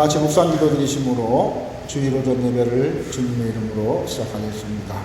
같이 묵상 기도 드리심으로 주일오전 예배를 주님의 이름으로 시작하겠습니다.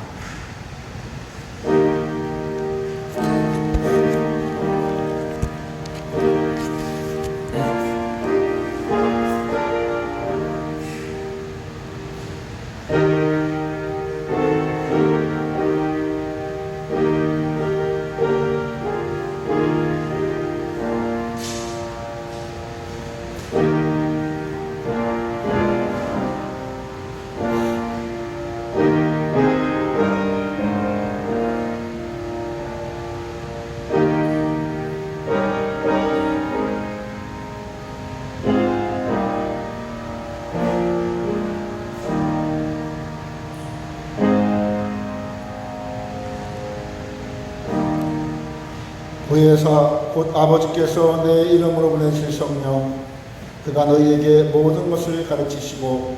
구혜사 곧 아버지께서 내 이름으로 보내실 성령, 그가 너희에게 모든 것을 가르치시고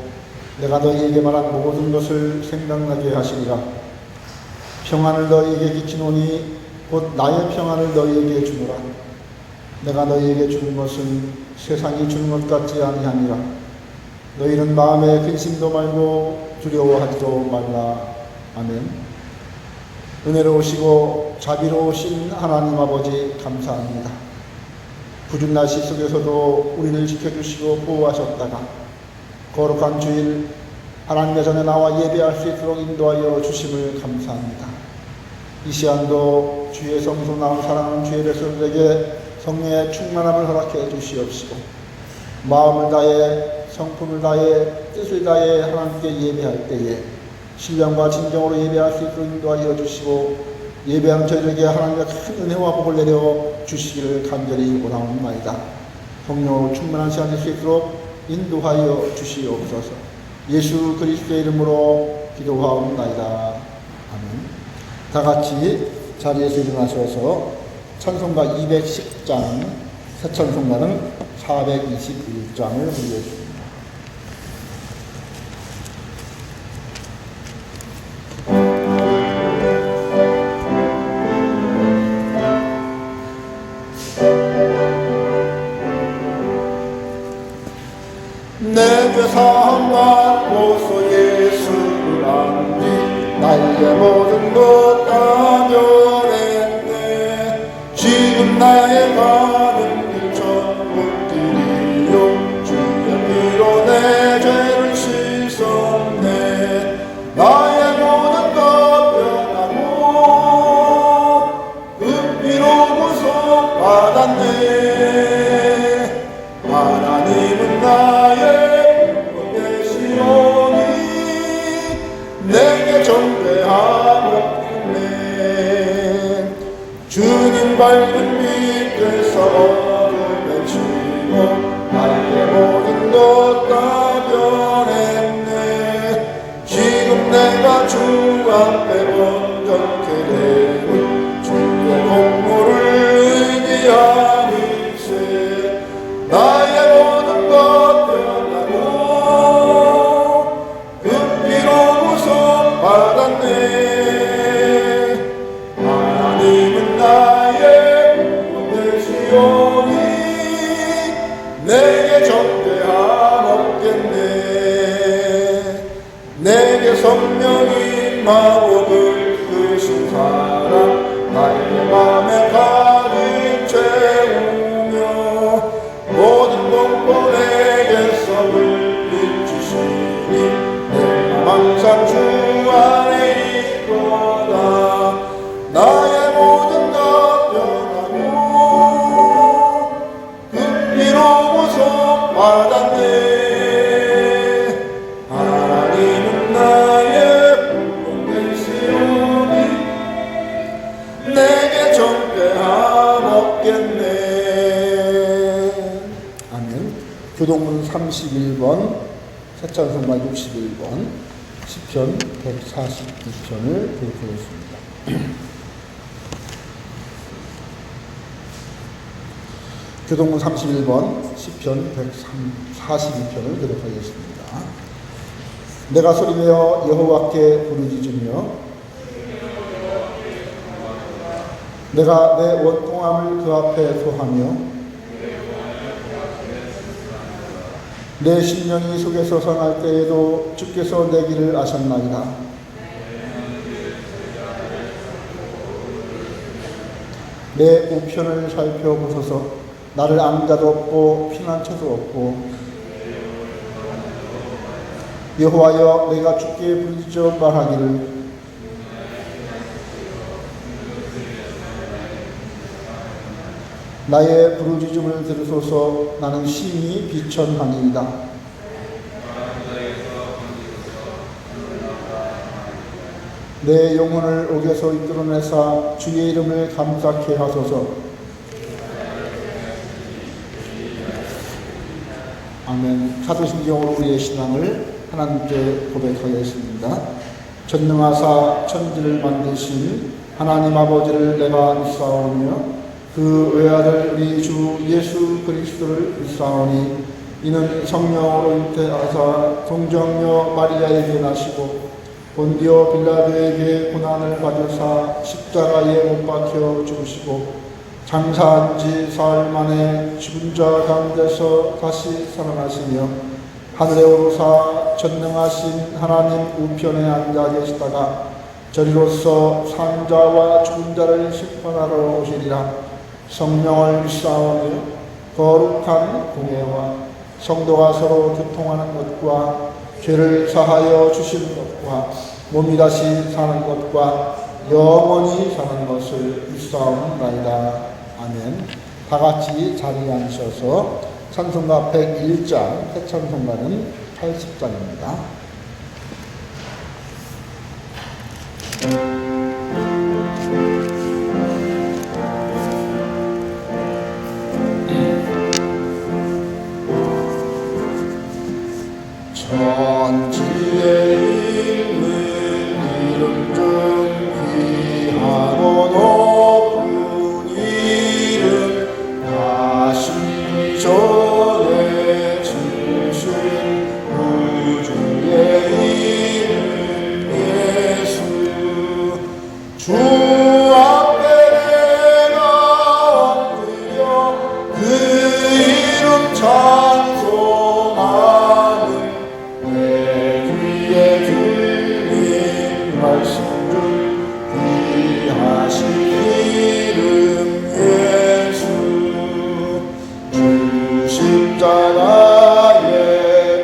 내가 너희에게 말한 모든 것을 생각나게 하시리라. 평안을 너희에게 끼치노니 곧 나의 평안을 너희에게 주노라. 내가 너희에게 주는 것은 세상이 주는 것 같지 아니하니라. 너희는 마음에 근심도 말고 두려워하지도 말라. 아멘. 은혜로우시고 자비로우신 하나님 아버지 감사합니다. 궂은 날씨 속에서도 우리를 지켜주시고 보호하셨다가 거룩한 주일 하나님의 전에 나와 예배할 수 있도록 인도하여 주심을 감사합니다. 이 시간도 주의 성소 나온 사랑하는 주의 백성들에게 성령의 충만함을 허락해 주시옵시고 마음을 다해 성품을 다해 뜻을 다해 하나님께 예배할 때에 신령과 진정으로 예배할 수 있도록 인도하여 주시고 예배하는 저희들에게 하나님의 큰 은혜와 복을 내려 주시기를 간절히 원하옵나이다. 성령으로 충만한 시간 될 수 있도록 인도하여 주시옵소서. 예수 그리스도의 이름으로 기도하옵나이다. 아멘. 다 같이 자리에서 일어나셔서 찬송가 210장, 새 찬송가는 421장을 부르겠습니다. 내게 사함받고서 예수를 안지 나의 모든 것 다 변했네. 지금 나의 가는 길 천국길이요 주의 피로 내 죄를 씻었네. 나의 모든 것 변하고 그 피로 구속받았네. 하나님은 나의 내게 정죄하옵네. 주님 밝은 빛에서 어둠에 치고 나의 모든 것 다 변했네. 지금 내가 주 앞에 온전케 되는 주의 공로를 의지하니세. 나의 모든 것 변하고 그 피로 받았네. 하나님은 나의 구원되시오니 내게 정죄함없겠네. 내게 성령이 마법을 주신 사람 나의 맘에 가득 채우며 모든 공포 내게서 물리 주시니 내가 항상 주 안에 있도다. 나의 모든 것 변하고 그 피로 구속받았네. 하나님은 나의 구원되시오니 내게 정죄함없겠네. 아멘. 교동문 31번, 새 찬송가 61번, 시편 149편을 교독하겠습니다. 교동문 31번, 시편 142편을 교독하겠습니다. 내가 소리내어 여호와께 부르짖으며 내가 내 원통함을 그 앞에 토하며 내 심령이 속에서 상할 때에도 주께서 내 길을 아셨나이다. 내 우편을 살펴보소서. 나를 앙자도 없고 피난처도 없고. 여호와여, 내가 주께 부르짖어 말하기를 나의 부르짖음을 들으소서. 나는 심히 비천하니이다. 내 영혼을 옥에서 이끌어내사 주의 이름을 감사케 하소서. 아멘. 사도신경으로 우리의 신앙을 하나님께 고백하겠습니다. 전능하사 천지를 만드신 하나님 아버지를 내가 믿사오며 그 외아들 우리 주 예수 그리스도를 믿사오니 이는 성령으로 잉태하사 동정녀 마리아에게 나시고 본디오 빌라도에게 고난을 받으사 십자가에 못 박혀 죽으시고 장사한 지 사흘 만에 죽은 자 가운데서 다시 살아나시며 하늘에 오르사 전능하신 하나님 우편에 앉아 계시다가 저리로서 산자와 죽은 자를 심판하러 오시리라. 성령을 믿사오며 거룩한 공예와 성도가 서로 교통하는 것과 죄를 사하여 주시는 것과 몸이 다시 사는 것과 영원히 사는 것을 믿사옵나이다. 아멘. 다 같이 자리에 앉으셔서 찬송가 101장, 새찬송가는 80장입니다. 천지에 있는 이름 중 귀하고 높은 이름 다시 전에 주신 우주의 이름 예수 주 앞에 내가 엎드려 그 이름 찬송하는 십자가에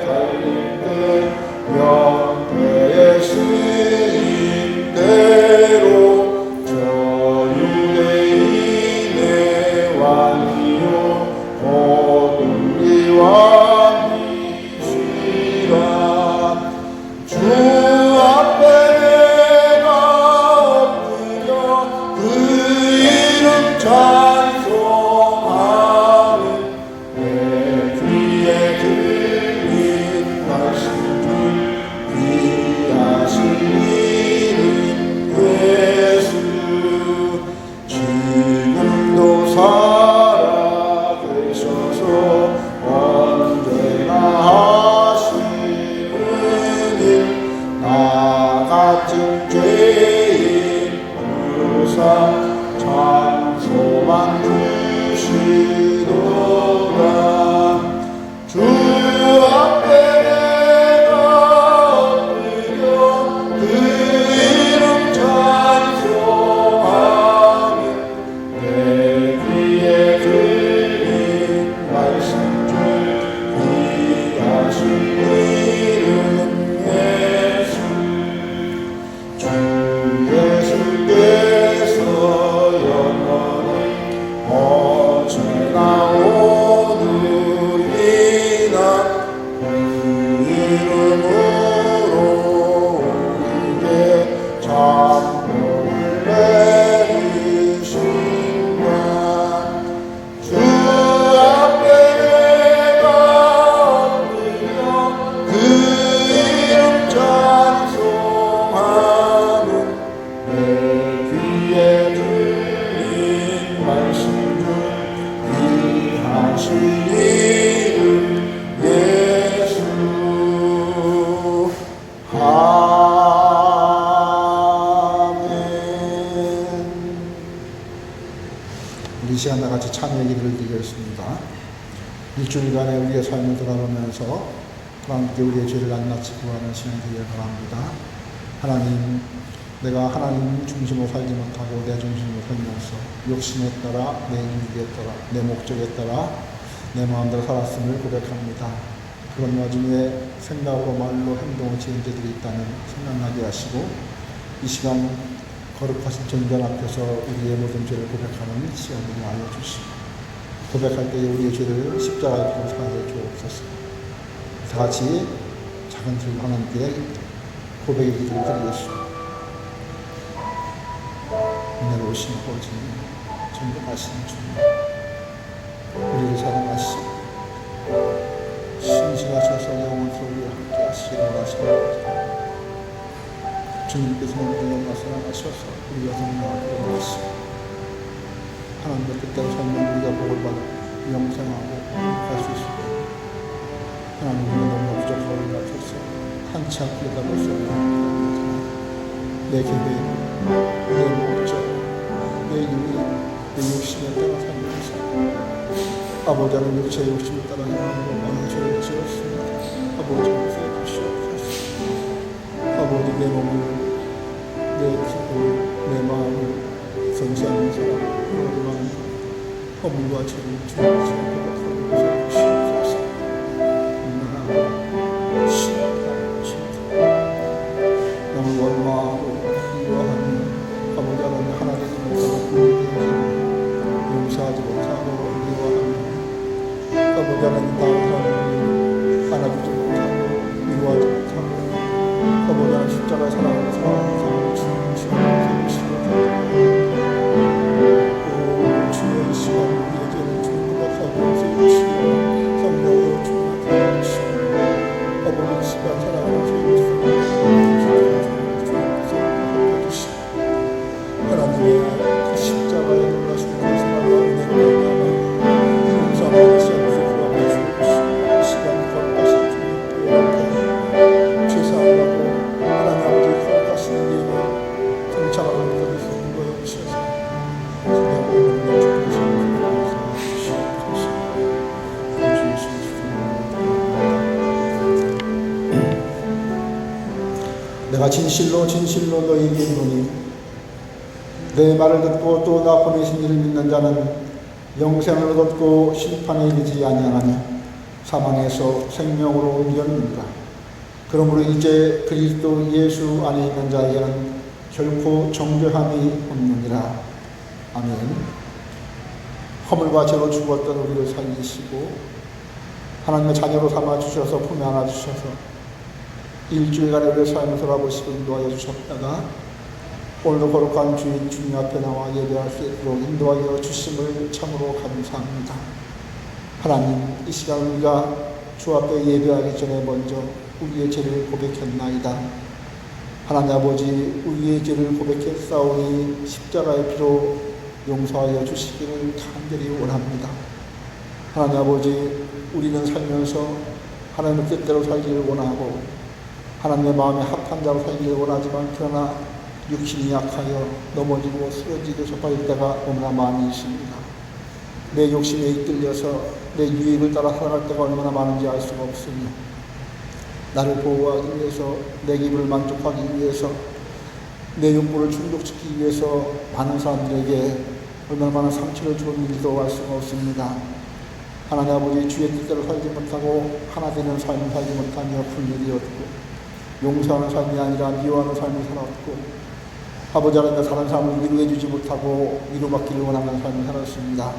달릴 때 영배에 쓰인 대로 저 유대인의 왕이요 곧 우리 왕이시라. 주 앞에 내가 엎드려 그 이름 찬송하는 찬송만 주시도다. 주 앞에 내가 엎드려 그 이름 찬송하면 내 귀에 들린 말씀 중 귀하신 이름 예수 주 예수께서 영원히 어제나 오늘이나 그 이름으로 우리에게 잠복을 내리신다. 주 앞에 내가 엎드려 그 이름 찬송하는 내 귀에 들린 말씀 중 귀하신 이름 예수. 아멘. 우리 시간 다 같이 참여의 기도를 드리겠습니다. 일주일간의 우리의 삶을 돌아보면서 하나님께 우리의 죄를 낱낱이 구하는 시간 되기를 바랍니다. 하나님, 내가 하나님 중심으로 살지 못하고 내 중심으로 살면서 욕심에 따라, 내 이익에 따라, 내 목적에 따라 내 마음대로 살았음을 고백합니다. 그런 와중에 생각으로 말로 행동을 지은 죄들이 있다면 생각나게 하시고 이 시간 거룩하신 전전 앞에서 우리의 모든 죄를 고백하는 시간을 알려주시고 고백할 때에 우리의 죄를 십자가에 피로 사하여 주옵소서. 다 같이 작은 소리로 하나님께 고백의 기도를 드리겠습니다. 은혜로 오신 아버지, 전복하신 주님, 우리를 사랑하시고 신실하셔서 영원토록 우리와 함께 하시기를 원하십니다. 주님께서는 우리를 너무나 사랑하셔서 우리가 성령하기를 원하시고 하나님의 뜻대로 살면 우리가 복을 받아 영생하고 갈 수 있습니다. 하나님, 우리가 너무나 부족하고 우리 앞에서 한치 앞을 내다볼 수 없는 내 계획, 내 목적, 내 유익, 내 욕심에 따라 살면서 아버지 하나님 육체의 욕심에 따라 행함으로 많은 죄를 지었습니다. 아버지 용서해 주시옵소서. 아버지, 내 몸을, 내 기분, 내 마음을 성취하는 사람, 많은 허물과 죄를 주님께서 용서해 주시옵소서. 나는 원망하고 미워하며 아버지 하나님 하나 되지 못하고 불의되어 용서하지 못하고 미워하며 아버지 하나님 다른 사람을 안아주지 못하고 미워하지 못하고 아버지 하나님 십자가의 사랑을 사랑하는 주님 시간을 세우시고 오 주의 이 시간 우리의 죄를 주님 고백하고 용서해 주시고 성령으로 주님을 대하시고 아버지 시간 사랑을 주님 하나님의 그 십자가의 놀라신 그 사랑과 은혜를 말미암아 용서하는 시간을 구하며 주옵시고 시간 거룩하신 주님 앞에 죄사하고 하나님 아버지 거룩하신 예를 동참하는 것을 선거해 주셔서 그냥 오늘 주께서 내가 진실로 진실로 너희에게 이르노니 내 말을 듣고 또 나 보내신 이를 믿는 자는 영생을 얻고 심판에 이르지 아니하나니 사망에서 생명으로 옮겼느니라. 그러므로 이제 그리스도 예수 안에 있는 자에게는 결코 정죄함이 없느니라. 아멘. 허물과 죄로 죽었던 우리를 살리시고 하나님의 자녀로 삼아 주셔서 품에 안아 주셔서 일주일간의 우리의 삶을 돌아보시고 인도하여 주셨다가 오늘도 거룩한 주인 주님 앞에 나와 예배할 수 있도록 인도하여 주심을 참으로 감사합니다. 하나님, 이 시간 우리가 주 앞에 예배하기 전에 먼저 우리의 죄를 고백했나이다. 하나님 아버지, 우리의 죄를 고백했사오니 십자가의 피로 용서하여 주시기를 간절히 원합니다. 하나님 아버지, 우리는 살면서 하나님의 뜻대로 살기를 원하고 하나님의 마음에 합한 자로 살기를 원하지만 그러나 육신이 약하여 넘어지고 쓰러지고 저빠질 때가 너무나 많이 있습니다. 내 욕심에 이끌려서 내 유익을 따라 살아갈 때가 얼마나 많은지 알 수가 없으며 나를 보호하기 위해서 내 기분을 만족하기 위해서 내 욕구를 충족시키기 위해서 많은 사람들에게 얼마나 많은 상처를 주었는지도 알 수가 없습니다. 하나님 아버지, 주의 뜻대로 살지 못하고 하나 되는 삶을 살지 못하며 분리되었고 용서하는 삶이 아니라 미워하는 삶을 살았고 아버지 하나님, 다른 사람을 위로해 주지 못하고 위로받기를 원하는 삶을 살았습니다.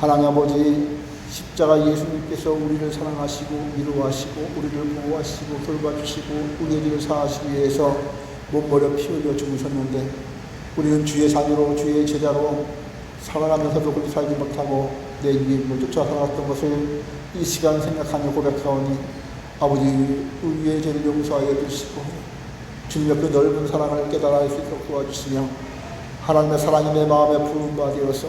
하나님 아버지, 십자가 예수님께서 우리를 사랑하시고 위로하시고 우리를 보호하시고 돌봐주시고 우리의 죄를 사하시기 위해서 몸버려 피 흘려 죽으셨는데 우리는 주의 자녀로 주의 제자로 살아가면서도 그렇게 살지 못하고 내 유익을 쫓아 살았던 것을 이 시간 생각하며 고백하오니 아버지, 우리의 죄를 용서하여 주시고 주님의 그 넓은 사랑을 깨달아 알 수 있도록 도와주시며 하나님의 사랑이 내 마음에 부은 바 되어서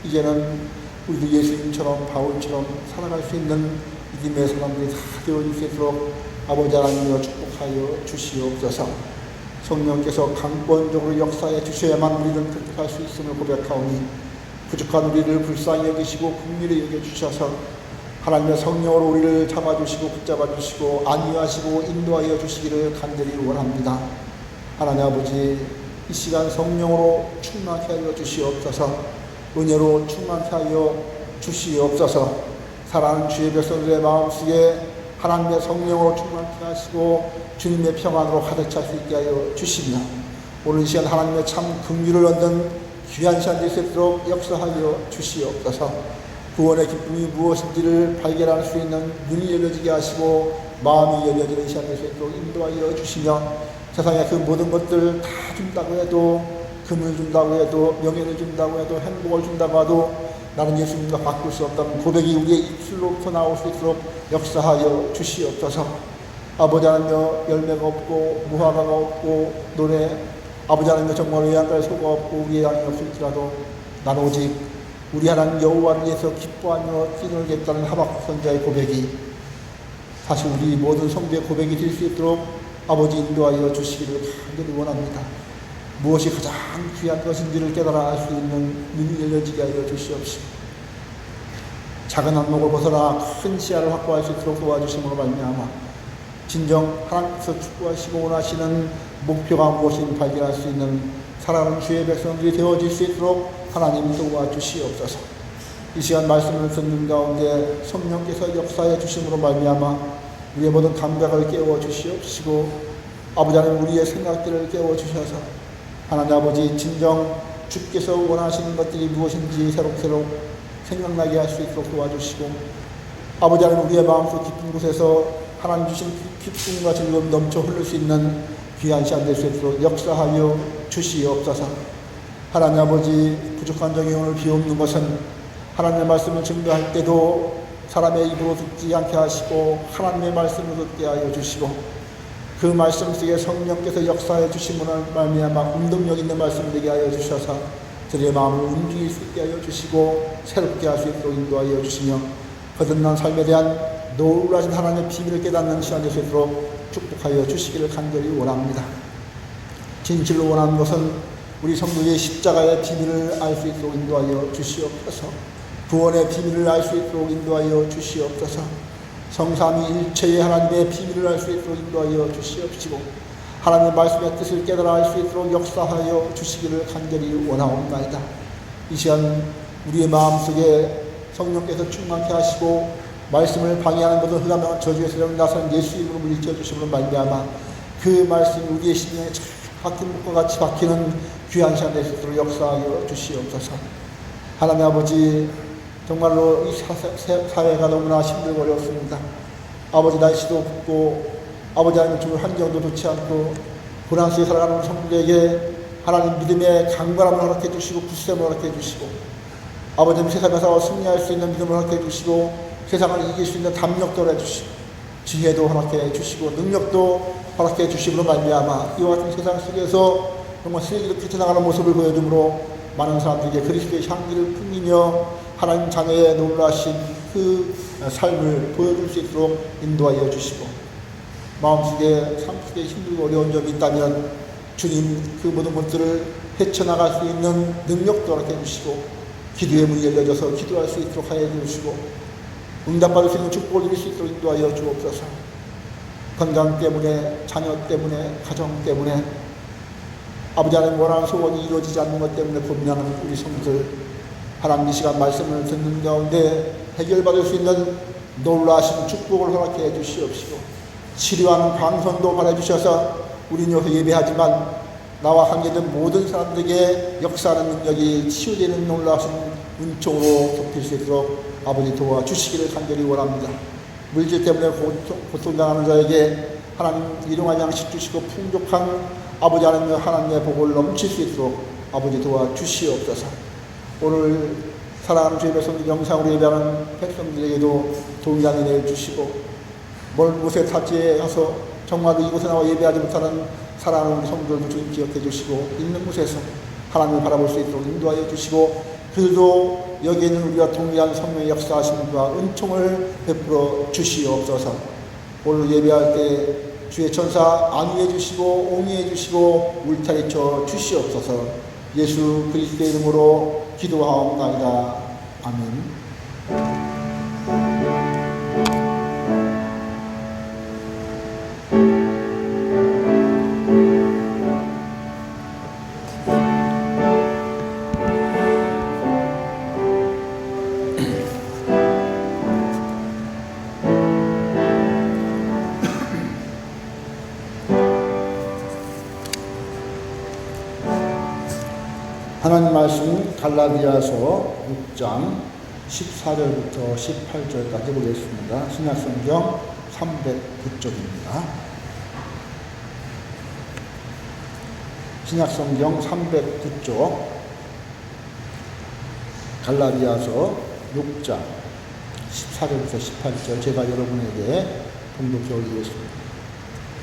이제는 우리도 예수님처럼 바울처럼 살아갈 수 있는 믿음의 사람들이 다 되어줄 수 있도록 아버지 하나님이여 축복하여 주시옵소서. 성령께서 강권적으로 역사해 주셔야만 우리는 그렇게 할 수 있음을 고백하오니 부족한 우리를 불쌍히 여기시고 긍휼히 여겨주셔서 하나님의 성령으로 우리를 잡아주시고 붙잡아주시고 안위하시고 인도하여 주시기를 간절히 원합니다. 하나님 아버지, 이 시간 성령으로 충만케 하여 주시옵소서. 은혜로 충만케 하여 주시옵소서. 사랑하는 주의 백성들의 마음속에 하나님의 성령으로 충만케 하시고 주님의 평안으로 가득 찰 수 있게 하여 주시며, 오늘 이 시간 하나님의 참 긍휼을 얻는 귀한 시간 될 수 있도록 역사하여 주시옵소서. 구원의 기쁨이 무엇인지를 발견할 수 있는 눈이 열려지게 하시고 마음이 열려지는 시간 될 수 있도록 인도하여 주시며, 세상에 그 모든 것들 다 준다고 해도, 금을 준다고 해도, 명예를 준다고 해도, 행복을 준다고 해도 나는 예수님과 바꿀 수 없다는 고백이 우리의 입술로부터 나올 수 있도록 역사하여 주시옵소서. 아버지 하나님여, 열매가 없고 무화과가 없고 노래, 아버지 하나님여, 정말 외양간에 소가 없고 우리의 양이 없을지라도 나는 오직 우리 하나님 여호와를 위해서 기뻐하며 뛰놀겠다는 하박국 선지자의 고백이 사실 우리 모든 성도의 고백이 될 수 있도록 아버지 인도하여 주시기를 간절히 원합니다. 무엇이 가장 귀한 것인지를 깨달아 알 수 있는 눈이 열려지게 하여 주시옵시고, 작은 안목을 벗어나 큰 시야를 확보할 수 있도록 도와주심으로 말미암아 진정 하나님께서 축복하시고 원하시는 목표가 무엇인지 발견할 수 있는 사랑하는 주의 백성들이 되어질 수 있도록 하나님 도와주시옵소서. 이 시간 말씀을 듣는 가운데 성령께서 역사해 주심으로 말미암아 우리의 모든 감각을 깨워 주시옵시고, 아버지 하나님 우리의 생각들을 깨워 주셔서 하나님 아버지 진정 주께서 원하시는 것들이 무엇인지 새록새록 생각나게 할 수 있도록 도와주시고, 아버지 하나님 우리의 마음속 깊은 곳에서 하나님 주신 기쁨과 즐거움 넘쳐 흐를 수 있는 귀한 시간 될 수 있도록 역사하여 주시옵소서. 하나님 아버지, 부족한 적이 오늘 비옵는 것은 하나님의 말씀을 증거할 때도 사람의 입으로 듣지 않게 하시고 하나님의 말씀을 듣게 하여 주시고, 그 말씀 속에 성령께서 역사해 주심으로 말미암아 운동력 있는 말씀 되게 하여 주셔서 저희의 마음을 움직일 수 있게 하여 주시고 새롭게 할 수 있도록 인도하여 주시며, 거듭난 삶에 대한 놀라신 하나님의 비밀을 깨닫는 시간 될 수 있도록 축복하여 주시기를 간절히 원합니다. 진실로 원하는 것은 우리 성도의 십자가의 비밀을 알 수 있도록 인도하여 주시옵소서. 구원의 비밀을 알 수 있도록 인도하여 주시옵소서. 성삼위일체의 하나님의 비밀을 알 수 있도록 인도하여 주시옵시고, 하나님의 말씀의 뜻을 깨달아 알 수 있도록 역사하여 주시기를 간절히 원하옵나이다. 이 시간 우리의 마음속에 성령께서 충만케 하시고 말씀을 방해하는 것은 흑암과 저주의 세력을 나서는 예수 이름으로 물리쳐 주심으로 말미암아 그 말씀이 우리의 심령에 잘 박힌 목과 같이 박히는 귀한 시간 될 수 있도록 역사하여 주시옵소서. 하나님 아버지, 정말로 이 사회가 너무나 힘들고 어렵습니다. 아버지, 날씨도 덥고 아버지 하나님 주는 환경도 좋지 않고 고난 속에 살아가는 성도에게 하나님 믿음의 강건함을 허락해 주시고 굳셈을 허락해 주시고, 아버지 세상에서 승리할 수 있는 믿음을 허락해 주시고 세상을 이길 수 있는 담력도 허락해 주시고 지혜도 허락해 주시고 능력도 허락해 주심으로 말미암아 이와 같은 세상 속에서 정말 쓰레기도 비쳐나가는 모습을 보여줌으로 많은 사람들에게 그리스도의 향기를 풍기며 하나님 자녀의 놀라신 그 삶을 보여줄 수 있도록 인도하여 주시고, 마음속에 삶 속에 힘들고 어려운 점이 있다면 주님 그 모든 것들을 헤쳐나갈 수 있는 능력도 허락해 주시고 기도의 문이 열려져서 기도할 수 있도록 하여 주시고 응답받을 수 있는 축복을 누릴 수 있도록 인도하여 주옵소서. 건강 때문에, 자녀 때문에, 가정 때문에, 아버지 하나님 원하는 소원이 이루어지지 않는 것 때문에 고민하는 우리 성도들, 하나님 이 시간 말씀을 듣는 가운데 해결받을 수 있는 놀라신 축복을 허락해 주시옵시고, 치료하는 방선도 바라주셔서 우리는 여기서 예배하지만 나와 함께된 모든 사람들에게 역사하는 능력이 치유되는 놀라신 은총으로 덮일 수 있도록 아버지 도와주시기를 간절히 원합니다. 물질 때문에 고통당하는 자에게 하나님 일용할 양식 주시고 풍족한 아버지 하나님의 복을 넘칠 수 있도록 아버지 도와주시옵소서. 오늘 사랑하는 주의 백성들, 영상으로 예배하는 백성들에게도 동일한 은혜를 주시고, 먼 곳에 타지에 가서 정말로 이곳에 나와 예배하지 못하는 사랑하는 우리 성도들도 주님 기억해 주시고 있는 곳에서 하나님을 바라볼 수 있도록 인도하여 주시고, 그들도 여기에 있는 우리와 동일한 성령의 역사하심과 은총을 베풀어 주시옵소서. 오늘 예배할 때 주의 천사 안위해 주시고 옹이해 주시고 울타리쳐 주시옵소서. 예수 그리스도의 이름으로 기도하옵나이다. 아멘. 하나님 말씀 갈라디아서 6장 14절부터 18절까지 보겠습니다. 신약성경 309쪽입니다. 신약성경 309쪽 갈라디아서 6장 14절부터 18절 제가 여러분에게 봉독해 올리겠습니다.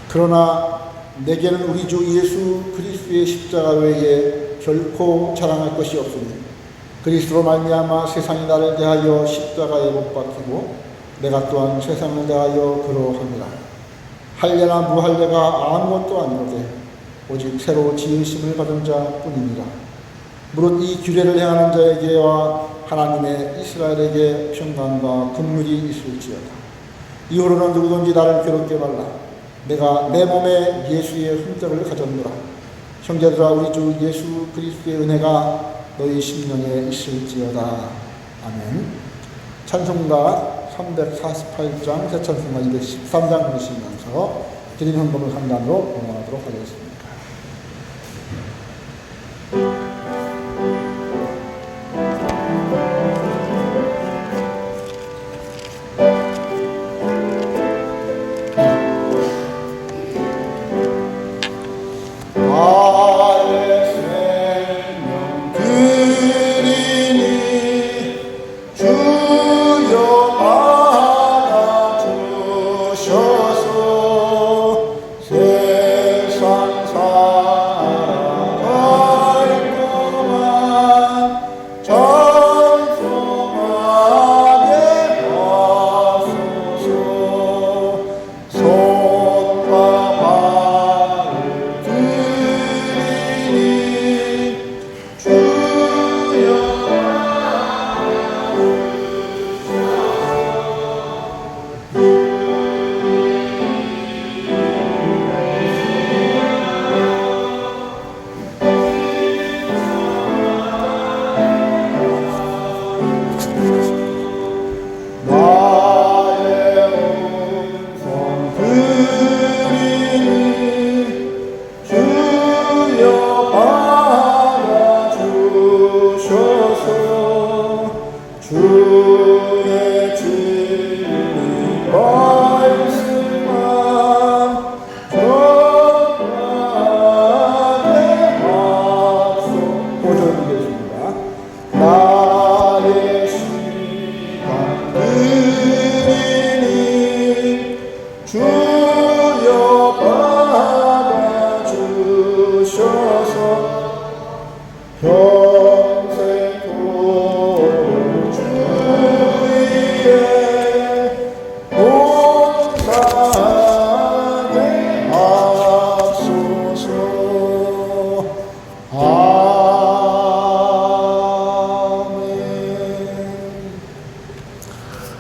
그러나 내게는 우리 주 예수 그리스도의 십자가 외에 결코 자랑할 것이 없으니 그리스도로 말미암아 세상이 나를 대하여 십자가에 못 박히고 내가 또한 세상을 대하여 그러함이라. 할례나 무할례가 아무것도 아니오되 오직 새로 지으심을 받은 자뿐이니라. 무릇 이 규례를 행하는 자에게와 하나님의 이스라엘에게 평강과 긍휼이 있을지어다. 이후로는 누구든지 나를 괴롭게 말라. 내가 내 몸에 예수의 흔적을 가졌노라. 형제들아, 우리 주 예수 그리스도의 은혜가 너희 심령에 있을지어다. 아멘. 찬송가 348장, 새 찬송가 213장 보시면서 드린 헌금을 감단으로 봉헌하도록 하겠습니다.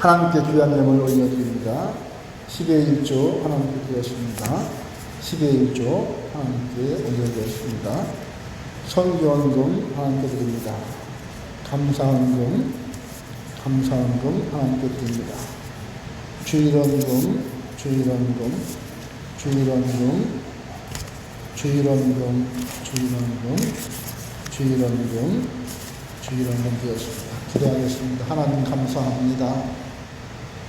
하나님께 귀한 예물을 올려드립니다. 10의 1조 하나님께 드렸습니다. 10의 1조 하나님께 올려드렸습니다. 선교헌금 하나님께 드립니다. 감사헌금 하나님께 드립니다. 주일헌금 드렸습니다. 기도하겠습니다. 하나님 감사합니다.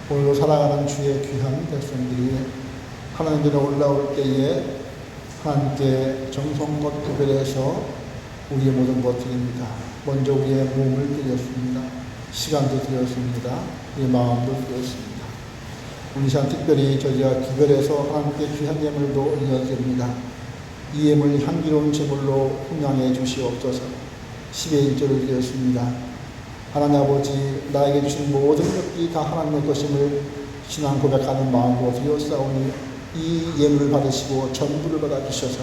오늘도 살아가는 주의 귀한 백성들이 하나님께로 올라올 때에 하나님께 정성껏 구별해서 우리의 모든 것 드립니다. 먼저 우리의 몸을 드렸습니다. 시간도 드렸습니다. 우리의 마음도 드렸습니다. 우리 시간 특별히 저희가 구별해서 하나님께 귀한 예물도 올려드립니다. 이 예물 향기로운 제물로 훈양해 주시옵소서. 10의 1조를 드렸습니다. 하나님 아버지, 나에게 주신 모든 것들이 다 하나님의 것임을 신앙 고백하는 마음으로 드렸사오니 이 예물을 받으시고 전부를 받아주셔서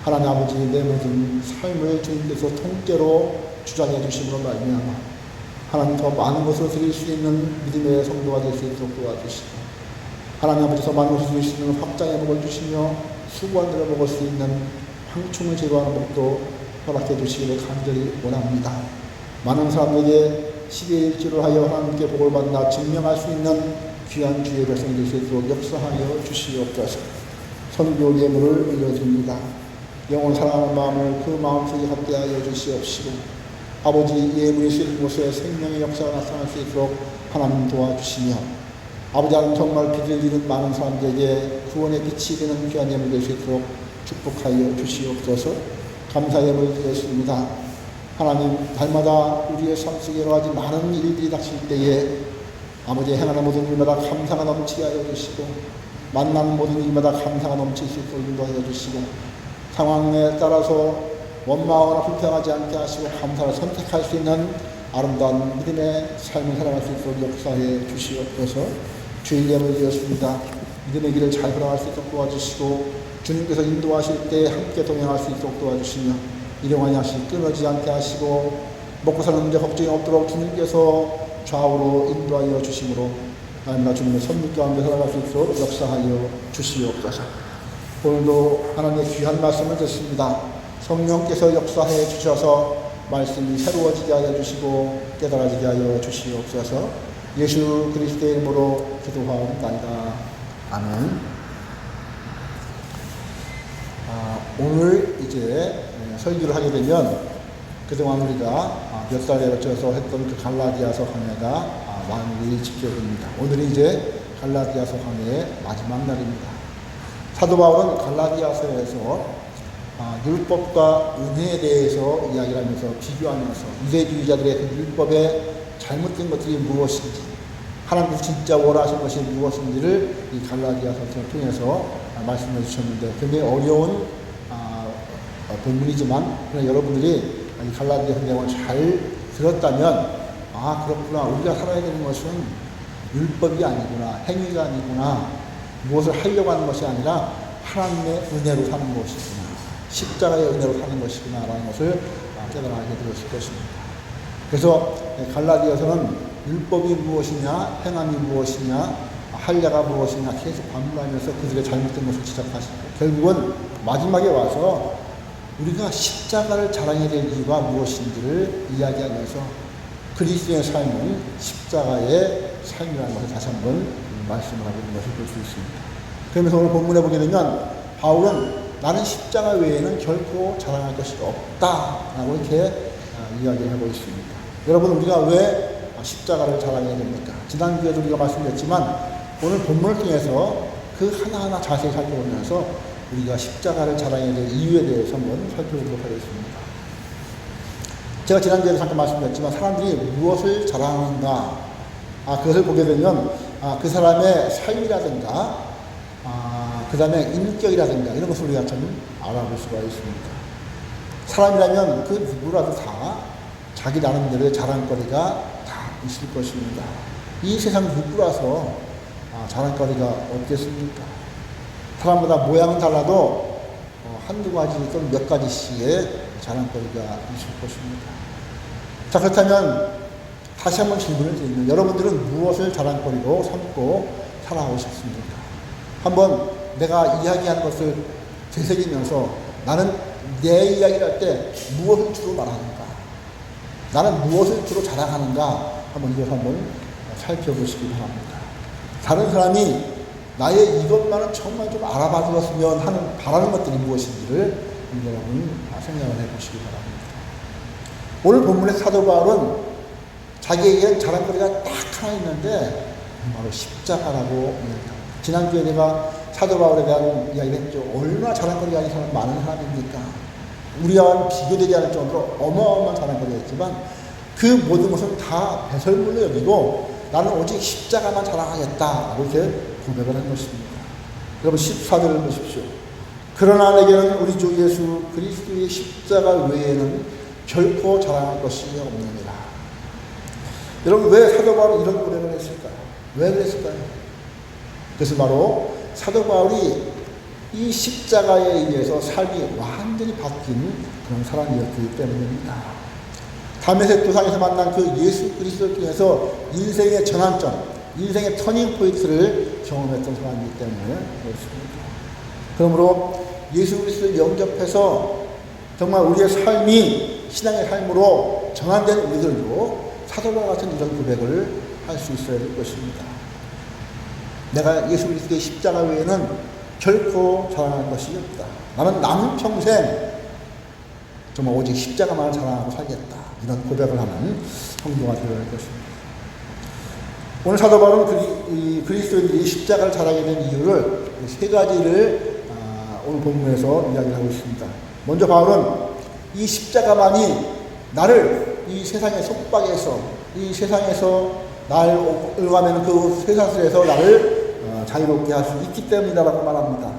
하나님 아버지, 내 모든 삶을 주님께서 통째로 주장해 주심으로 말미암아 하나님 더 많은 것을 드릴 수 있는 믿음의 성도가 될 수 있도록 도와주시고 하나님 아버지, 더 많은 것을 드릴 수 있는 확장의 복을 주시며 수고한 대로 먹을 수 있는 황충을 제거하는 복도 허락해 주시기를 간절히 원합니다. 많은 사람에게 10의 1조를 하여 하나님께 복을 받나 증명할 수 있는 귀한 주의 백성이 될 수 있도록 역사하여 주시옵소서. 선교 예물을 올려드립니다. 영원 사랑하는 마음을 그 마음속에 갖게 하여 주시옵시고 아버지 예물이 쓰인 곳에 생명의 역사가 나타날 수 있도록 하나님 도와주시며 아버지 하나님 정말 비를 잃은 많은 사람들에게 구원의 빛이 되는 귀한 예물 될 수 있도록 축복하여 주시옵소서. 감사 예물 드렸습니다. 하나님 날마다 우리의 삶 속에 여러 가지 많은 일들이 닥칠 때에 아버지 행하는 모든 일마다 감사가 넘치게 하여 주시고 만나는 모든 일마다 감사가 넘칠 수 있도록 인도하여 주시고 상황에 따라서 원망하거나 불평하지 않게 하시고 감사를 선택할 수 있는 아름다운 믿음의 삶을 살아갈 수 있도록 역사해 주시옵소서. 주일 예물 드렸습니다. 믿음의 길을 잘 걸어갈 수 있도록 도와주시고 주님께서 인도하실 때 함께 동행할 수 있도록 도와주시며 일용할 양식 끊어지지 않게 하시고 먹고 사는 문제 걱정이 없도록 주님께서 좌우로 인도하여 주심으로 날마다 주님의 선물 가운데 살아갈 수 있도록 역사하여 주시옵소서. 오늘도 하나님의 귀한 말씀을 듣습니다. 성령께서 역사해 주셔서 말씀이 새로워지게 하여 주시고 깨달아지게 하여 주시옵소서. 예수 그리스도의 이름으로 기도하옵나이다. 아멘. 오늘 이제 설교를 하게 되면 그동안 우리가 몇 달에 걸쳐서 했던 그 갈라디아서 강해가 마무리 지켜집니다. 오늘이 이제 갈라디아서 강해의 마지막 날입니다. 사도 바울은 갈라디아서에서 율법과 은혜에 대해서 이야기를 하면서 비교하면서 유대주의자들의 그 율법의 잘못된 것들이 무엇인지 하나님께서 진짜 원하신 것이 무엇인지를 이 갈라디아서를 통해서 말씀해 주셨는데 굉장히 어려운 본문이지만 그냥 여러분들이 이 갈라디아서 내용을 잘 들었다면 그렇구나, 우리가 살아야 되는 것은 율법이 아니구나, 행위가 아니구나, 무엇을 하려고 하는 것이 아니라 하나님의 은혜로 사는 것이구나, 십자가의 은혜로 사는 것이구나 라는 것을 깨달아게 되었을 것입니다. 그래서 갈라디아서는 율법이 무엇이냐, 행함이 무엇이냐, 할례가 무엇이냐 계속 반문하면서 그들의 잘못된 것을 지적하시고 결국은 마지막에 와서 우리가 십자가를 자랑해야 될 이유가 무엇인지를 이야기하면서 그리스도의 삶은 십자가의 삶이라는 것을 다시 한번 말씀을 하고 있는 것을 볼 수 있습니다. 그러면서 오늘 본문에 보게 되면 바울은 나는 십자가 외에는 결코 자랑할 것이 없다라고 이렇게 이야기를 하고 있습니다. 여러분, 우리가 왜 십자가를 자랑해야 됩니까? 지난주에도 우리가 말씀드렸지만 오늘 본문을 통해서 그 하나하나 자세히 살펴보면서 우리가 십자가를 자랑해야 될 이유에 대해서 한번 살펴보도록 하겠습니다. 제가 지난주에도 잠깐 말씀드렸지만 사람들이 무엇을 자랑하는가, 그것을 보게 되면 그 사람의 삶이라든가 그 다음에 인격이라든가 이런 것을 우리가 좀 알아볼 수가 있습니다. 사람이라면 그 누구라도 다 자기 나름대로의 자랑거리가 다 있을 것입니다. 이 세상 누구라서 자랑거리가 없겠습니까? 사람마다 모양은 달라도 한두 가지 또는 몇 가지씩의 자랑거리가 있을 것입니다. 자, 그렇다면 다시 한번 질문을 드리면 여러분들은 무엇을 자랑거리로 삼고 살아오셨습니까? 한번 내가 이야기하는 것을 되새기면서 나는 내 이야기를 할 때 무엇을 주로 말하는가, 나는 무엇을 주로 자랑하는가, 한번 이걸 한번 살펴보시기 바랍니다. 다른 사람이 나의 이것만은 정말 좀 알아봐 주었으면 하는 바라는 것들이 무엇인지를 여러분 생각을 해보시기 바랍니다. 오늘 본문의 사도 바울은 자기에게 자랑거리가 딱 하나 있는데 바로 십자가라고 이야기합니다. 지난주에 내가 사도 바울에 대한 이야기를 했죠. 얼마나 자랑거리가 아닌 사람 많은 사람입니까? 우리와 비교되지 않을 정도로 어마어마한 자랑거리가 있지만 그 모든 것은 다 배설물로 여기고 나는 오직 십자가만 자랑하겠다라고 이렇게 고백을 한 것입니다. 여러분 14절을 보십시오. 그러나 내게는 우리 주 예수 그리스도의 십자가 외에는 결코 자랑할 것이 없느니라. 여러분, 왜 사도 바울이 이런 고백을 했을까요? 왜 그랬을까요? 그래서 바로 사도 바울이 이 십자가에 의해서 삶이 완전히 바뀐 그런 사람이었기 때문입니다. 다메섹 도상에서 만난 그 예수 그리스도를 통해서 인생의 전환점, 인생의 터닝 포인트를 경험했던 사람이기 때문에 그렇습니다. 그러므로 예수 그리스도를 영접해서 정말 우리의 삶이 신앙의 삶으로 전환된 우리들도 사도와 같은 이런 고백을 할 수 있어야 될 것입니다. 내가 예수 그리스도의 십자가 외에는 결코 자랑할 것이 없다. 나는 남은 평생 정말 오직 십자가만을 자랑하고 살겠다. 이런 고백을 하는 성도가 되어야 할 것입니다. 오늘 사도 바울은 그리스도인들이 십자가를 자랑하게 된 이유를 세 가지를 오늘 본문에서 이야기를 하고 있습니다. 먼저 바울은 이 십자가만이 나를 이 세상의 속박에서, 이 세상에서 나를 올가매는 그 쇠사슬에서 나를 자유롭게 할 수 있기 때문이다라고 말합니다.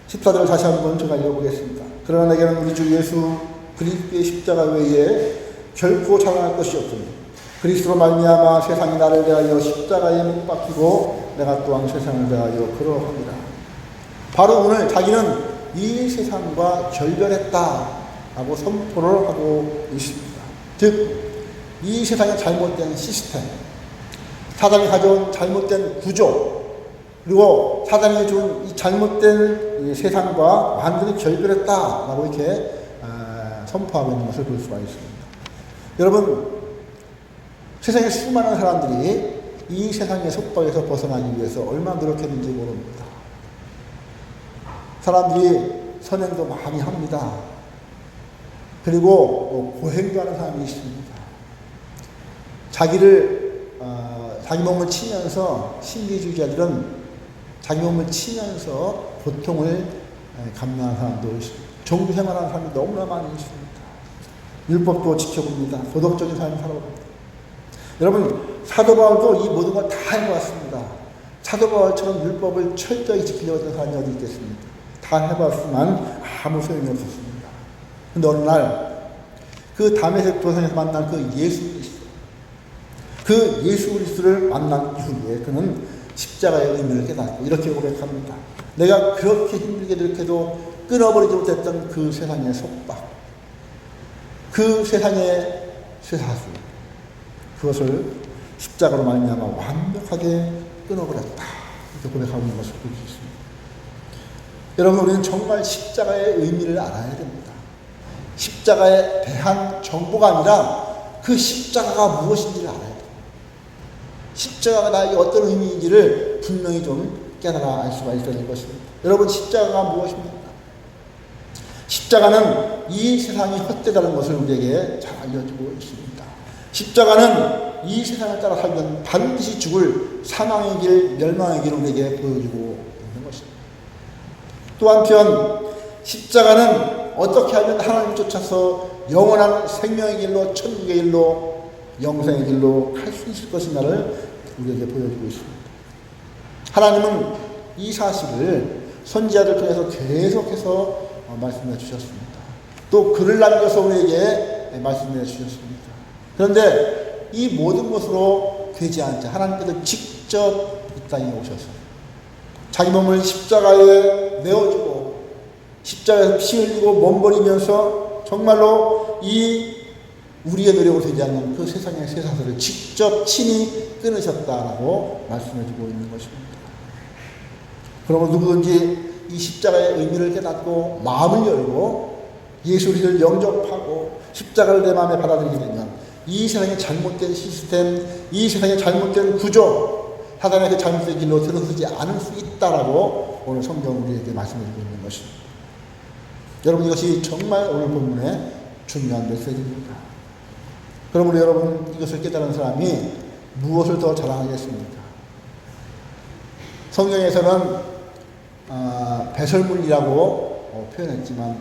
14절을 다시 한번 제가 읽어보겠습니다. 그러나 내게는 우리 주 예수 그리스도의 십자가 외에 결코 자랑할 것이 없으니 그리스도로 말미암아 세상이 나를 대하여 십자가에 못 박히고 내가 또한 세상을 대하여 그러합니다. 바로 오늘 자기는 이 세상과 결별했다라고 선포를 하고 있습니다. 즉 이 세상의 잘못된 시스템, 사단이 가져온 잘못된 구조, 그리고 사단이 준 이 잘못된 이 세상과 완전히 결별했다라고 이렇게 선포하고 있는 것을 볼 수가 있습니다. 여러분, 세상에 수많은 사람들이 이 세상의 속박에서 벗어나기 위해서 얼마나 노력했는지 모릅니다. 사람들이 선행도 많이 합니다. 그리고 고행도 하는 사람이 있습니다. 자기 몸을 치면서, 신비주의자들은 자기 몸을 치면서 고통을 감내하는 사람도 있습니다. 종교 생활하는 사람이 너무나 많이 있습니다. 율법도 지켜봅니다. 도덕적인 삶을 살아봅니다. 여러분, 사도 바울도 이 모든 걸 다 해보았습니다. 사도 바울처럼 율법을 철저히 지키려고 했던 사람이 어디 있겠습니까? 다 해봤지만 아무 소용이 없었습니다. 근데 어느 날 그 다메섹 도상에서 만난 그 예수 그리스도, 그 예수 그리스도를 만난 이후에 그는 십자가의 의미를 깨닫고 이렇게 고백합니다. 내가 그렇게 힘들게 노력해도 끊어버리지 못했던 그 세상의 속박, 그 세상의 쇠사슬, 그것을 십자가로 말미암아 완벽하게 끊어버렸다. 이렇게 고백하고 있는 것을 볼 수 있습니다. 여러분, 우리는 정말 십자가의 의미를 알아야 됩니다. 십자가에 대한 정보가 아니라 그 십자가가 무엇인지를 알아야 돼요. 십자가가 나에게 어떤 의미인지를 분명히 좀 깨달아 알 수가 있어야 될 것입니다. 여러분, 십자가가 무엇입니까? 십자가는 이 세상이 헛되다는 것을 우리에게 잘 알려주고 있습니다. 십자가는 이 세상을 따라 살면 반드시 죽을 사망의 길, 멸망의 길을 우리에게 보여주고 있는 것입니다. 또 한편 십자가는 어떻게 하면 하나님을 쫓아서 영원한 생명의 길로, 천국의 길로, 영생의 길로 갈 수 있을 것인가를 우리에게 보여주고 있습니다. 하나님은 이 사실을 선지자들 통해서 계속해서 말씀해 주셨습니다. 또 글을 남겨서 우리에게 말씀해 주셨습니다. 그런데 이 모든 것으로 되지 않자 하나님께서 직접 이 땅에 오셔서 자기 몸을 십자가에 내어주고 십자가에서 피 흘리고 몸버리면서 정말로 이 우리의 노력으로 되지 않는 그 세상의 쇠사슬을 직접 친히 끊으셨다라고 말씀해주고 있는 것입니다. 그러면 누구든지 이 십자가의 의미를 깨닫고 마음을 열고 예수 그리스도를 영접하고 십자가를 내 마음에 받아들이게 되면 이 세상의 잘못된 시스템, 이 세상의 잘못된 구조, 사단의 그 잘못된 길로 들어서지 않을 수 있다라고 오늘 성경 우리에게 말씀해주고 있는 것입니다. 여러분, 이것이 정말 오늘 본문의 중요한 메시지입니다. 그럼 우리 여러분, 이것을 깨달은 사람이 무엇을 더 자랑하겠습니까? 성경에서는 배설물이라고 표현했지만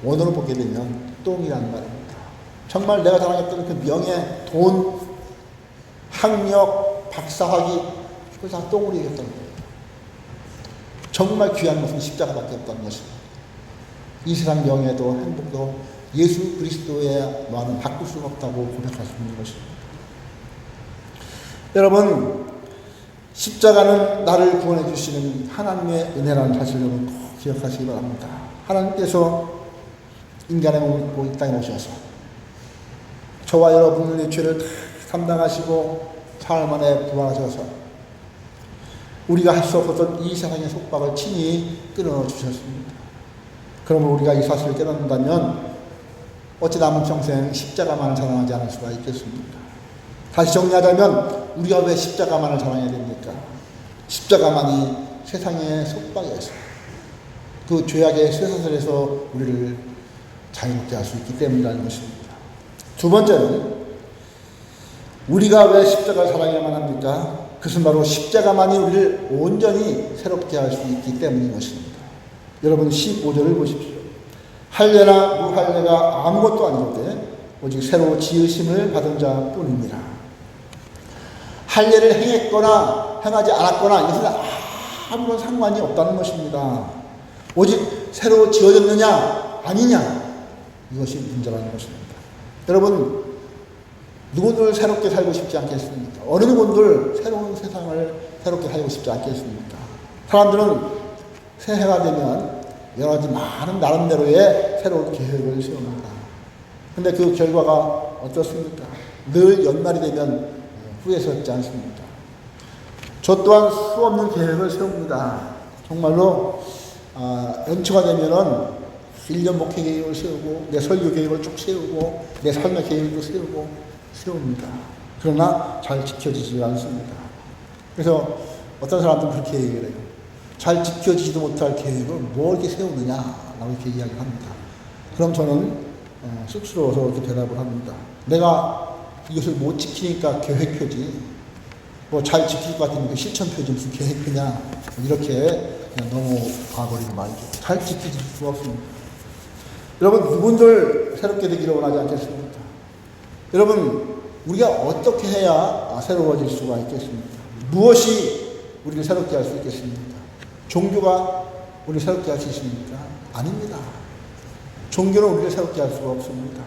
원어로 보게 되면 똥이라는 말입니다. 정말 내가 자랑했던 그 명예, 돈, 학력, 박사학위, 그걸 다 똥으로 얘기했던 거예요. 정말 귀한 것은 십자가밖에 없다는 것입니다. 이 세상 명예도 행복도 예수 그리스도에만은 바꿀 수가 없다고 고백할 수 있는 것입니다. 여러분, 십자가는 나를 구원해 주시는 하나님의 은혜라는 사실을 여러분 꼭 기억하시기 바랍니다. 하나님께서 인간의 몸을 입고 이 땅에 오셔서 저와 여러분의 죄를 다 담당하시고 사흘 만에 부활하셔서 우리가 할 수 없었던 이 세상의 속박을 친히 끊어주셨습니다. 그러면 우리가 이 사실을 깨닫는다면 어찌 남은 평생 십자가만을 자랑하지 않을 수가 있겠습니까? 다시 정리하자면 우리가 왜 십자가만을 자랑해야 됩니까? 십자가만이 세상의 속박에서 그 죄악의 쇠사슬에서 우리를 자유롭게 할 수 있기 때문이라는 것입니다. 두 번째는 우리가 왜 십자가를 사랑해야만 합니까? 그것은 바로 십자가만이 우리를 온전히 새롭게 할 수 있기 때문인 것입니다. 여러분 15절을 보십시오. 할례나 무할례가 아무것도 아니로되 오직 새로 지으심을 받은 자뿐입니다. 할례를 행했거나 행하지 않았거나 이것은 아무런 상관이 없다는 것입니다. 오직 새로 지어졌느냐 아니냐 이것이 문제라는 것입니다. 여러분 누구들 새롭게 살고 싶지 않겠습니까? 어느 누구들 새로운 세상을 새롭게 살고 싶지 않겠습니까? 사람들은 새해가 되면 여러 가지 많은 나름대로의 새로운 계획을 세웁니다. 근데 그 결과가 어떻습니까? 늘 연말이 되면 후회스럽지 않습니까? 저 또한 수없는 계획을 세웁니다. 정말로 연초가 되면은 1년 목회 계획을 세우고 내 설교 계획을 쭉 세우고 내 삶의 계획도 세웁니다. 그러나 잘 지켜지지 않습니다. 그래서 어떤 사람들은 그렇게 얘기를 해요. 잘 지켜지지도 못할 계획을 뭐 이렇게 세우느냐라고 이렇게 이야기를 합니다. 그럼 저는 쑥스러워서 이렇게 대답을 합니다. 내가 이것을 못 지키니까 계획표지 뭐 잘 지킬 것 같으니까 실천표지 무슨 계획표냐 이렇게 그냥 넘어가버리는 말이죠. 잘 지킬 수가 없습니다. 여러분 누군들 새롭게 되기를 원하지 않겠습니까? 여러분 우리가 어떻게 해야 새로워질 수가 있겠습니까? 무엇이 우리를 새롭게 할 수 있겠습니까? 종교가 우리를 새롭게 할 수 있습니까? 아닙니다. 종교는 우리를 새롭게 할 수가 없습니다.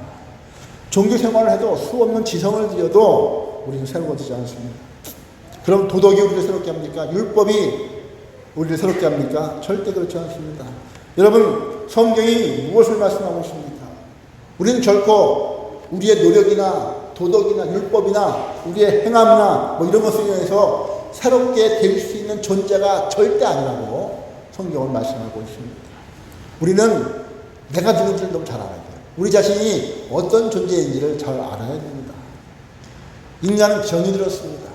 종교 생활을 해도 수없는 지성을 들여도 우리는 새로워지지 않습니다. 그럼 도덕이 우리를 새롭게 합니까? 율법이 우리를 새롭게 합니까? 절대 그렇지 않습니다. 여러분 성경이 무엇을 말씀하고 있습니까? 우리는 결코 우리의 노력이나 도덕이나 율법이나 우리의 행함이나 뭐 이런 것을 인해서 새롭게 될 수 있는 존재가 절대 아니라고 성경은 말씀하고 있습니다. 우리는 내가 누군지를 너무 잘 알아야 돼요. 우리 자신이 어떤 존재인지를 잘 알아야 됩니다. 인간은 병이 들었습니다.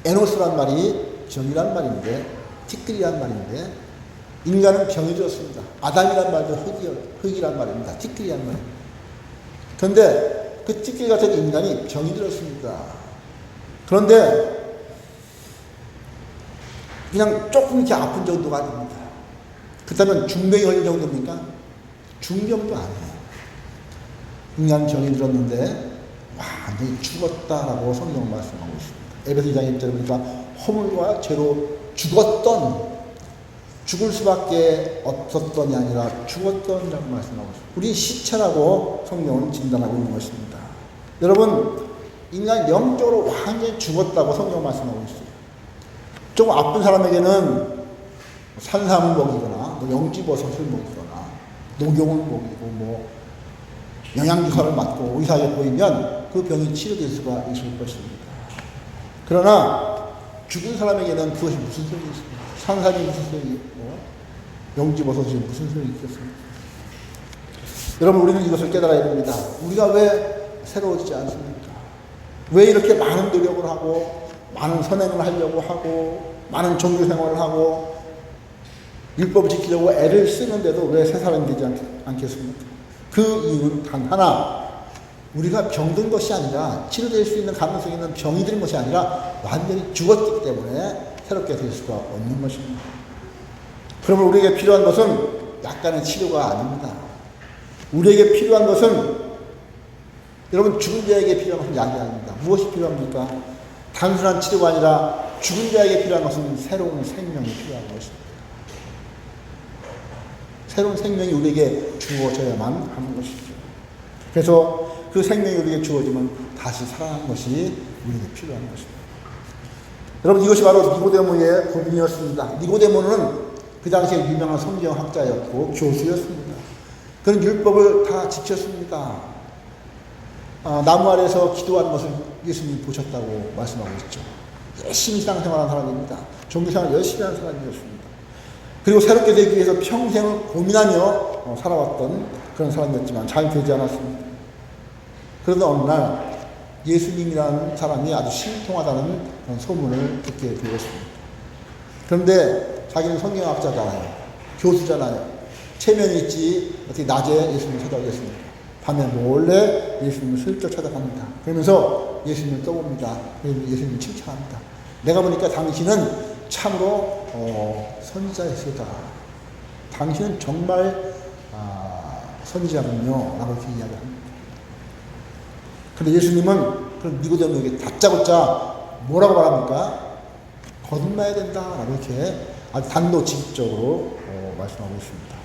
에노스란 말이 병이란 말인데 티끌이란 말인데 인간은 병이 들었습니다. 아담이란 말도 흙이란 말입니다. 티끌이란 말입니다. 그런데 그 티끌 같은 인간이 병이 들었습니다. 그런데 그냥 조금 이렇게 아픈 정도가 아닙니다. 그렇다면 중병이 걸린 정도입니까? 중병도 아니에요. 인간 병이 들었는데 완전히 죽었다라고 성경은 말씀하고 있습니다. 에베소 2장 1절에 보니까 허물과 죄로 죽을 수밖에 없었던이 아니라 죽었던이라고 말씀하고 있습니다. 우리 시체라고 성경은 진단하고 있는 것입니다. 여러분 인간 영적으로 완전히 죽었다고 성경 말씀하고 있어요. 좀 아픈 사람에게는 산삼을 먹이거나 영지버섯을 먹이거나 녹용을 먹이고 뭐 영양주사를 맞고 의사에 보이면 그 병이 치료될 수가 있을 것입니다. 그러나 죽은 사람에게는 그것이 무슨 소용이 있습니까? 산삼이 무슨 소용이 있고 영지버섯이 무슨 소용이 있겠습니까? 여러분 우리는 이것을 깨달아야 됩니다. 우리가 왜 새로워지지 않습니까? 왜 이렇게 많은 노력을 하고 많은 선행을 하려고 하고 많은 종교 생활을 하고 율법을 지키려고 애를 쓰는데도 왜 새 사람이 되지 않겠습니까? 그 이유는 단 하나, 우리가 병든 것이 아니라 치료될 수 있는 가능성이 있는 병이 든 것이 아니라 완전히 죽었기 때문에 새롭게 될 수가 없는 것입니다. 그러면 우리에게 필요한 것은 약간의 치료가 아닙니다. 우리에게 필요한 것은 여러분 죽은 자에게 필요한 것은 약이 아닙니다. 무엇이 필요합니까? 단순한 치료가 아니라 죽은 자에게 필요한 것은 새로운 생명이 필요한 것입니다. 새로운 생명이 우리에게 주어져야만 하는 것이죠. 그래서 그 생명이 우리에게 주어지면 다시 살아나는 것이 우리에게 필요한 것입니다. 여러분 이것이 바로 니고데모의 고민이었습니다. 니고데모는 그 당시에 유명한 성경학자였고 교수였습니다. 그는 율법을 다 지켰습니다. 나무 아래에서 기도하는 것을 예수님이 보셨다고 말씀하고 있죠. 열심히 신앙생활하는 사람입니다. 종교생활 열심히 하는 사람이었습니다. 그리고 새롭게 되기 위해서 평생을 고민하며 살아왔던 그런 사람이었지만 잘 되지 않았습니다. 그러다 어느 날 예수님이라는 사람이 아주 신통하다는 그런 소문을 듣게 되었습니다. 그런데 자기는 성경학자잖아요. 교수잖아요. 체면이 있지 어떻게 낮에 예수님을 찾아오겠습니까? 밤에 몰래 예수님을 슬쩍 찾아갑니다. 그러면서 예수님을 떠봅니다. 예수님을 칭찬합니다. 내가 보니까 당신은 참으로 선지자였다. 당신은 정말 선지자군요. 라고 이렇게 이야기합니다. 그런데 예수님은 그 니고데모에게 다짜고짜 뭐라고 말합니까? 거듭나야 된다. 라고 이렇게 아주 단도직입적으로 말씀하고 있습니다.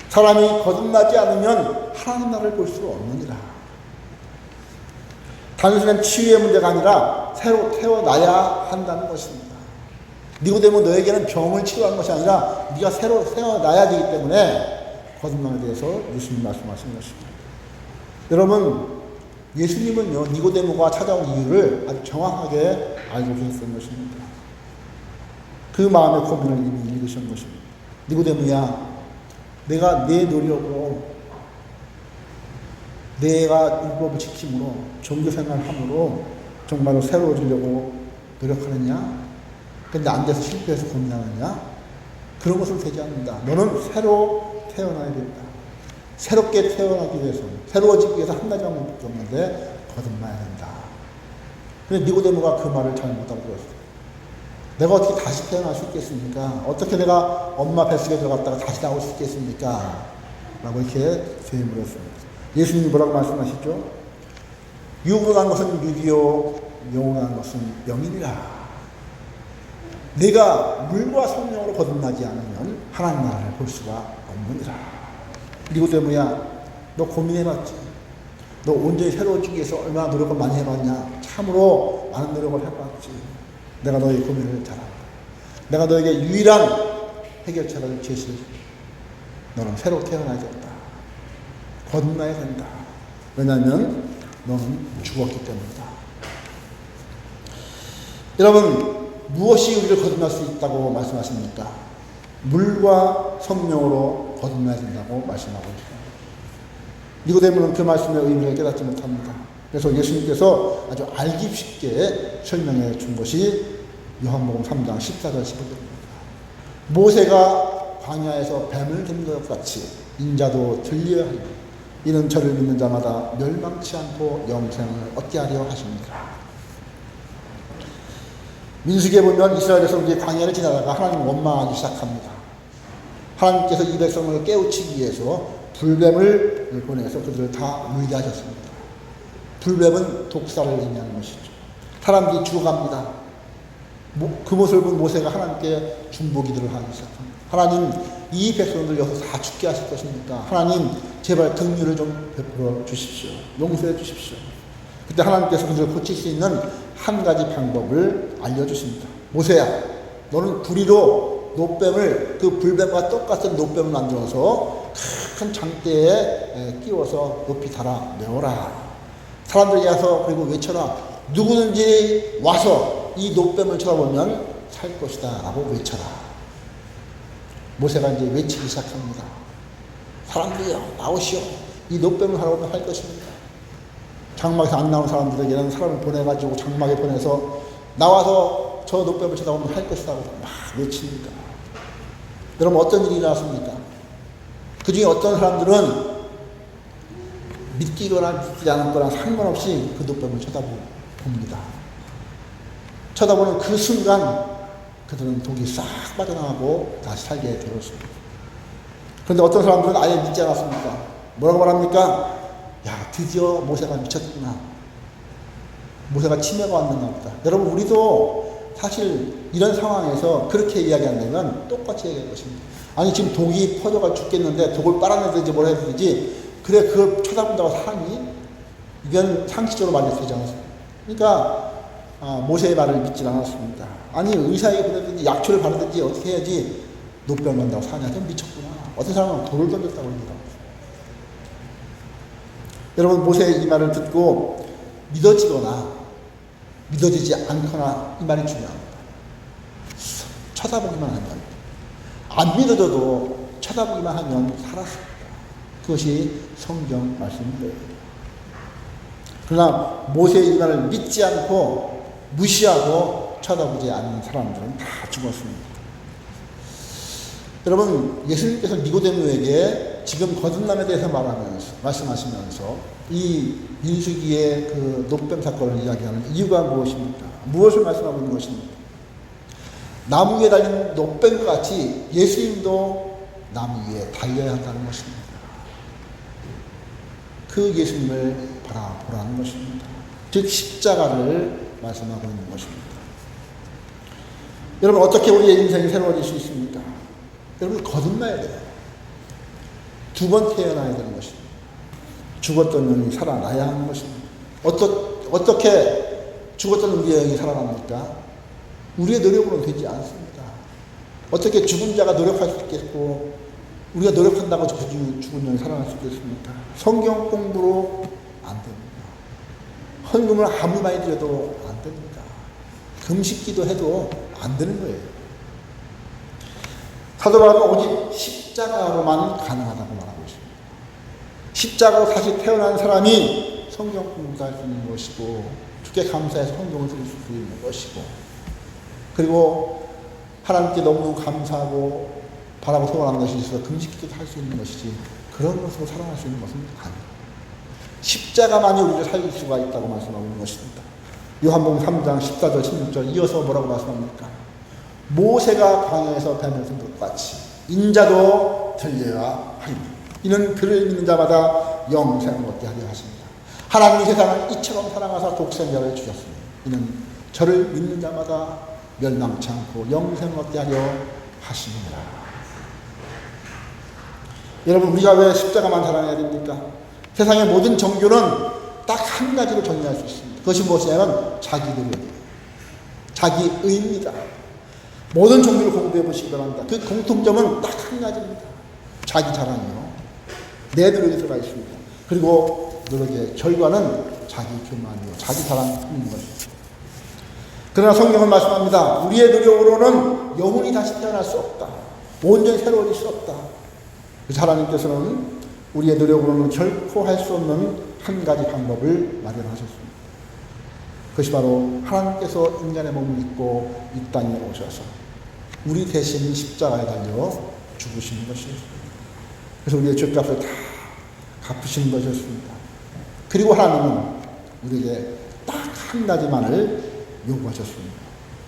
사람이 거듭나지 않으면 하나님 나라를 볼 수가 없느니라. 단순한 치유의 문제가 아니라 새로 태어나야 한다는 것입니다. 니고데모 너에게는 병을 치료하는 것이 아니라 네가 새로 태어나야 되기 때문에 거듭남에 대해서 예수님 말씀하시는 것입니다. 여러분, 예수님은요 니고데모가 찾아온 이유를 아주 정확하게 알고 계셨던 것입니다. 그 마음의 고민을 이미 읽으신 것입니다. 니고데모야, 내가 내 노력으로 내가 율법을 지킴으로 종교생활을 함으로 정말로 새로워지려고 노력하느냐? 근데 안 돼서 실패해서 고민하느냐? 그런 것은 되지 않는다. 너는 새로 태어나야 된다. 새롭게 태어나기 위해서, 새로워지기 위해서 한 가지 방법밖에 없는데 거듭나야 된다. 근데 니고데모가 그 말을 잘 못 알아들었어요. 내가 어떻게 다시 태어날 수 있겠습니까? 어떻게 내가 엄마 뱃속에 들어갔다가 다시 나올 수 있겠습니까? 라고 이렇게 되물었습니다. 예수님이 뭐라고 말씀하시죠? 육으로 간 것은 육이요, 영으로 간 것은 영이니라. 내가 물과 성령으로 거듭나지 않으면 하나님 나라를 볼 수가 없느니라. 니고데모야, 너 고민해봤지? 너 온전히 새로워지기 위해서 얼마나 노력을 많이 해봤냐? 참으로 많은 노력을 해봤지. 내가 너의 고민을 잘 안다. 내가 너에게 유일한 해결책을 제시해줄게. 너는 새로 태어나야겠다. 거듭나야 된다. 왜냐하면 너는 죽었기 때문이다. 여러분, 무엇이 우리를 거듭날 수 있다고 말씀하십니까? 물과 성령으로 거듭나야 된다고 말씀하고 있습니다. 니고데모는 그 말씀의 의미를 깨닫지 못합니다. 그래서 예수님께서 아주 알기 쉽게 설명해 준 것이 요한복음 3장 14절 15절입니다. 모세가 광야에서 뱀을 든 것 같이 인자도 들려야 하리니 이는 저를 믿는 자마다 멸망치 않고 영생을 얻게 하려 하십니다. 민수기에 보면 이스라엘에서 이제 광야를 지나다가 하나님 원망하기 시작합니다. 하나님께서 이 백성을 깨우치기 위해서 불뱀을 보내서 그들을 다 물게 하셨습니다. 불뱀은 독사를 의미하는 것이죠. 사람들이 죽어갑니다. 그 모습을 본 모세가 하나님께 중보기도를 하기 시작합니다. 하나님, 이 백성들 여기서 다 죽게 하실 것입니까? 하나님, 제발 긍휼을 좀 베풀어 주십시오. 용서해 주십시오. 그때 하나님께서 그들을 고칠 수 있는 한 가지 방법을 알려주십니다. 모세야, 너는 구리로 노뱀을, 그 불뱀과 똑같은 노뱀을 만들어서 큰 장대에 끼워서 높이 달아 메워라. 사람들이 와서 그리고 외쳐라. 누구든지 와서 이 노뱀을 쳐다보면 살 것이다 라고 외쳐라. 모세가 이제 외치기 시작합니다. 사람들이여, 나오시오. 이 노뱀을 바라보면 할 것입니다. 장막에서 안 나온 사람들에게는 사람을 보내가지고 장막에 보내서 나와서 저 노뱀을 쳐다보면 할 것이다 막 외칩니다. 여러분, 어떤 일이 일어났습니까? 그 중에 어떤 사람들은 믿기거나 믿지 않거나 상관없이 그 노뱀을 쳐다봅니다. 쳐다보는 그 순간 그들은 독이 싹 빠져나가고 다시 살게 되었습니다. 그런데 어떤 사람들은 아예 믿지 않았습니까? 뭐라고 말합니까? 야, 드디어 모세가 미쳤구나. 모세가 치매가 왔는가 보다. 여러분, 우리도 사실 이런 상황에서 그렇게 이야기한다면 똑같이 얘기할 것입니다. 아니, 지금 독이 퍼져가 죽겠는데 독을 빨아내든지 뭘 해야 되지, 그래, 그걸 쳐다본다고 사람이? 이건 상식적으로 말이 되지 않았습니다. 그러니까 모세의 말을 믿지 않았습니다. 아니, 의사에게 보내든지 약초를 바르든지 어떻게 해야지 노병 간다고 사냐? 좀 미쳤구나. 어떤 사람은 돌을 던졌다고 합니다. 여러분, 모세의 이 말을 듣고 믿어지거나 믿어지지 않거나 이 말이 중요합니다. 쳐다보기만 하면, 안 믿어져도 쳐다보기만 하면 살았습니다. 그것이 성경 말씀입니다. 그러나 모세의 이 말을 믿지 않고 무시하고 쳐다보지 않는 사람들은 다 죽었습니다. 여러분, 예수님께서 니고데모에게 지금 거듭남에 대해서 말씀하시면서 이 민수기의 그 노뱀 사건을 이야기하는 이유가 무엇입니까? 무엇을 말씀하고 있는 것입니까? 나무 위에 달린 노뱀과 같이 예수님도 나무 위에 달려야 한다는 것입니다. 그 예수님을 바라보라는 것입니다. 즉 십자가를 말씀하고 있는 것입니다. 여러분, 어떻게 우리의 인생이 새로워질 수 있습니까? 여러분, 거듭나야 돼요. 두 번 태어나야 되는 것입니다. 죽었던 영이 살아나야 하는 것입니다. 어떻게 죽었던 우리의 영이 살아납니까? 우리의 노력으로는 되지 않습니다. 어떻게 죽은 자가 노력할 수 있겠고 우리가 노력한다고 죽은 영이 살아날 수 있겠습니까? 성경 공부로 안 됩니다. 헌금을 아무리 많이 드려도 안 됩니다. 금식기도 해도 안 되는 거예요. 사도 바울은 오직 십자가로만 가능하다고 말하고 있습니다. 십자가로 다시 태어난 사람이 성경 공부도 할 수 있는 것이고 주께 감사해서 헌금을 드릴 수 있는 것이고 그리고 하나님께 너무 감사하고 바라고 소원하는 것이 있어서 금식기도 할 수 있는 것이지 그런 것으로 살아날 수 있는 것은 아니에요. 십자가만이 우리를 살릴 수가 있다고 말씀하고 있는 것입니다. 요한복음 3장 14절 16절 이어서 뭐라고 말씀합니까? 모세가 광야에서 뱀을 든 것 같이 인자도 들려야 하리니 이는 그를 믿는 자마다 영생을 얻게 하려 하십니다. 하나님이 세상을 이처럼 사랑하사 독생자를 주셨으니 이는 저를 믿는 자마다 멸망치 않고 영생을 얻게 하려 하십니다. 여러분, 우리가 왜 십자가만 사랑해야 됩니까? 세상의 모든 종교는 딱 한 가지로 정리할 수 있습니다. 그것이 무엇이냐면 자기 노력이에요. 자기의입니다. 모든 종교를 공부해 보시기 바랍니다. 그 공통점은 딱 한 가지입니다. 자기 자랑이요. 내 노력이 들어가 있습니다. 그리고 노력의 결과는 자기 교만이요. 자기 자랑인 것입니다. 그러나 성경은 말씀합니다. 우리의 노력으로는 영혼이 다시 태어날 수 없다. 온전히 새로워질 수 없다. 그래서 하나님께서는 우리의 노력으로는 결코 할 수 없는 한 가지 방법을 마련하셨습니다. 그것이 바로 하나님께서 인간의 몸을 입고 이 땅에 오셔서 우리 대신 십자가에 달려 죽으시는 것이었습니다. 그래서 우리의 죄값을 다 갚으시는 것이었습니다. 그리고 하나님은 우리에게 딱 한 가지만을 요구하셨습니다.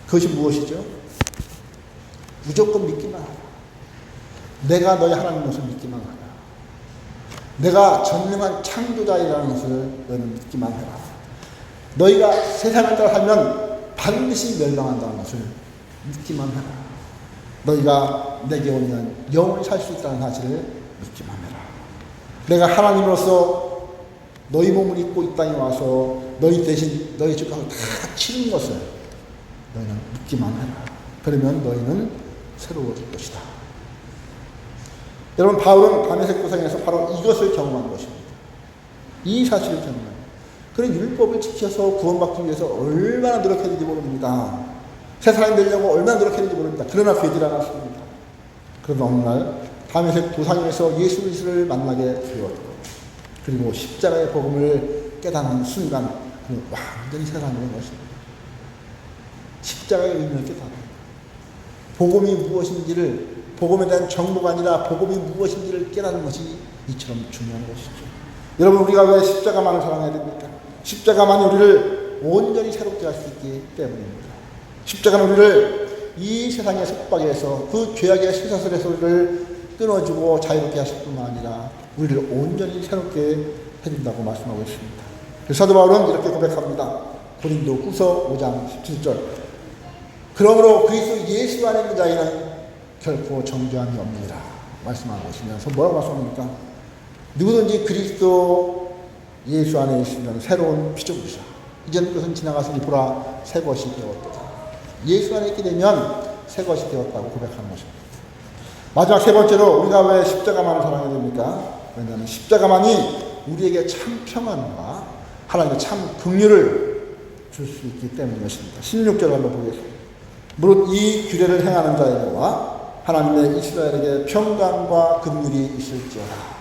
그것이 무엇이죠? 무조건 믿기만 하라. 내가 너희 하나님 것을 믿기만 하라. 내가 전능한 창조자이라는 것을 너희는 믿기만 해라. 너희가 세상을 따라 살면 반드시 멸망한다는 것을 믿기만 해라. 너희가 내게 오면 영원히 살 수 있다는 사실을 믿기만 해라. 내가 하나님으로서 너희 몸을 입고 이 땅에 와서 너희 대신 너희 죄값을 다 치는 것을 너희는 믿기만 해라. 그러면 너희는 새로워질 것이다. 여러분, 바울은 다메섹 고생에서 바로 이것을 경험한 것입니다. 이 사실을 경험한. 그런 율법을 지켜서 구원받기 위해서 얼마나 노력했는지 모릅니다. 세상에 되려고 얼마나 노력했는지 모릅니다. 그러나 되질 않았습니다. 그러나 어느 날 다메섹 도상에서 예수 그리스도를 만나게 되었고 그리고 십자가의 복음을 깨닫는 순간 완전히 세상인 것입니다. 십자가의 의미를 깨닫는 복음이 무엇인지를 복음에 대한 정보가 아니라 복음이 무엇인지를 깨닫는 것이 이처럼 중요한 것이죠. 여러분, 우리가 왜 십자가만을 사랑해야 됩니까? 십자가만이 우리를 온전히 새롭게 할 수 있기 때문입니다. 십자가는 우리를 이 세상의 속박에서 그 죄악의 쇠사슬에서 우리를 끊어주고 자유롭게 하실 뿐만 아니라 우리를 온전히 새롭게 해준다고 말씀하고 있습니다. 사도 바울은 이렇게 고백합니다. 고린도 후서 5장 17절 그러므로 그리스도 예수 안에 있는 자에는 결코 정죄함이 없느니라 말씀하고 있으면서 뭐라고 말씀합니까? 누구든지 그리스도 예수 안에 있으면 새로운 피조물이다. 이전 것은 지나갔으니 보라 새 것이 되었도다. 예수 안에 있게 되면 새 것이 되었다고 고백하는 것입니다. 마지막 세 번째로 우리가 왜 십자가만을 사랑해야 됩니까? 왜냐하면 십자가만이 우리에게 참 평안과 하나님의 참 긍휼을 줄 수 있기 때문인 것입니다. 16절 한번 보겠습니다. 무릇 이 규례를 행하는 자에게와 하나님의 이스라엘에게 평강과 긍휼이 있을지어다.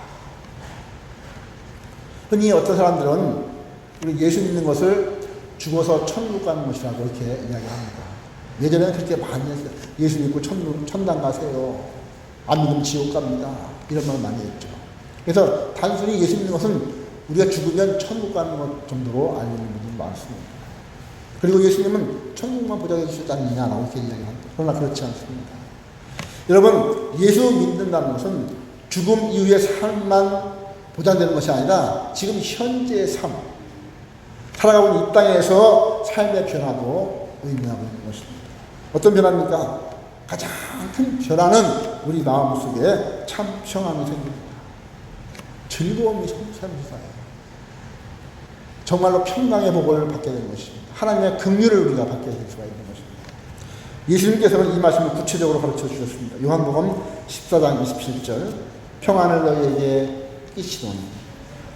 흔히 어떤 사람들은 우리 예수 믿는 것을 죽어서 천국 가는 것이라고 이렇게 이야기합니다. 예전에는 그렇게 많이 했어요. 예수 믿고 천당 가세요. 안 믿으면 지옥 갑니다. 이런 말 많이 했죠. 그래서 단순히 예수 믿는 것은 우리가 죽으면 천국 가는 것 정도로 알고 있는 분들이 많습니다. 그리고 예수님은 천국만 보장해 주시지 않느냐라고 이렇게 이야기합니다. 그러나 그렇지 않습니다. 여러분, 예수 믿는다는 것은 죽음 이후의 삶만 보장되는 것이 아니라 지금 현재의 삶, 살아가고 있는 이 땅에서 삶의 변화도 의미하고 있는 것입니다. 어떤 변화입니까? 가장 큰 변화는 우리 마음속에 참 평안이 생깁니다. 즐거움이 생기사예요. 정말로 평강의 복을 받게 되는 것입니다. 하나님의 긍휼을 우리가 받게 될 수가 있는 것입니다. 예수님께서는 이 말씀을 구체적으로 가르쳐 주셨습니다. 요한복음 14장 27절 평안을 너희에게 끼치노니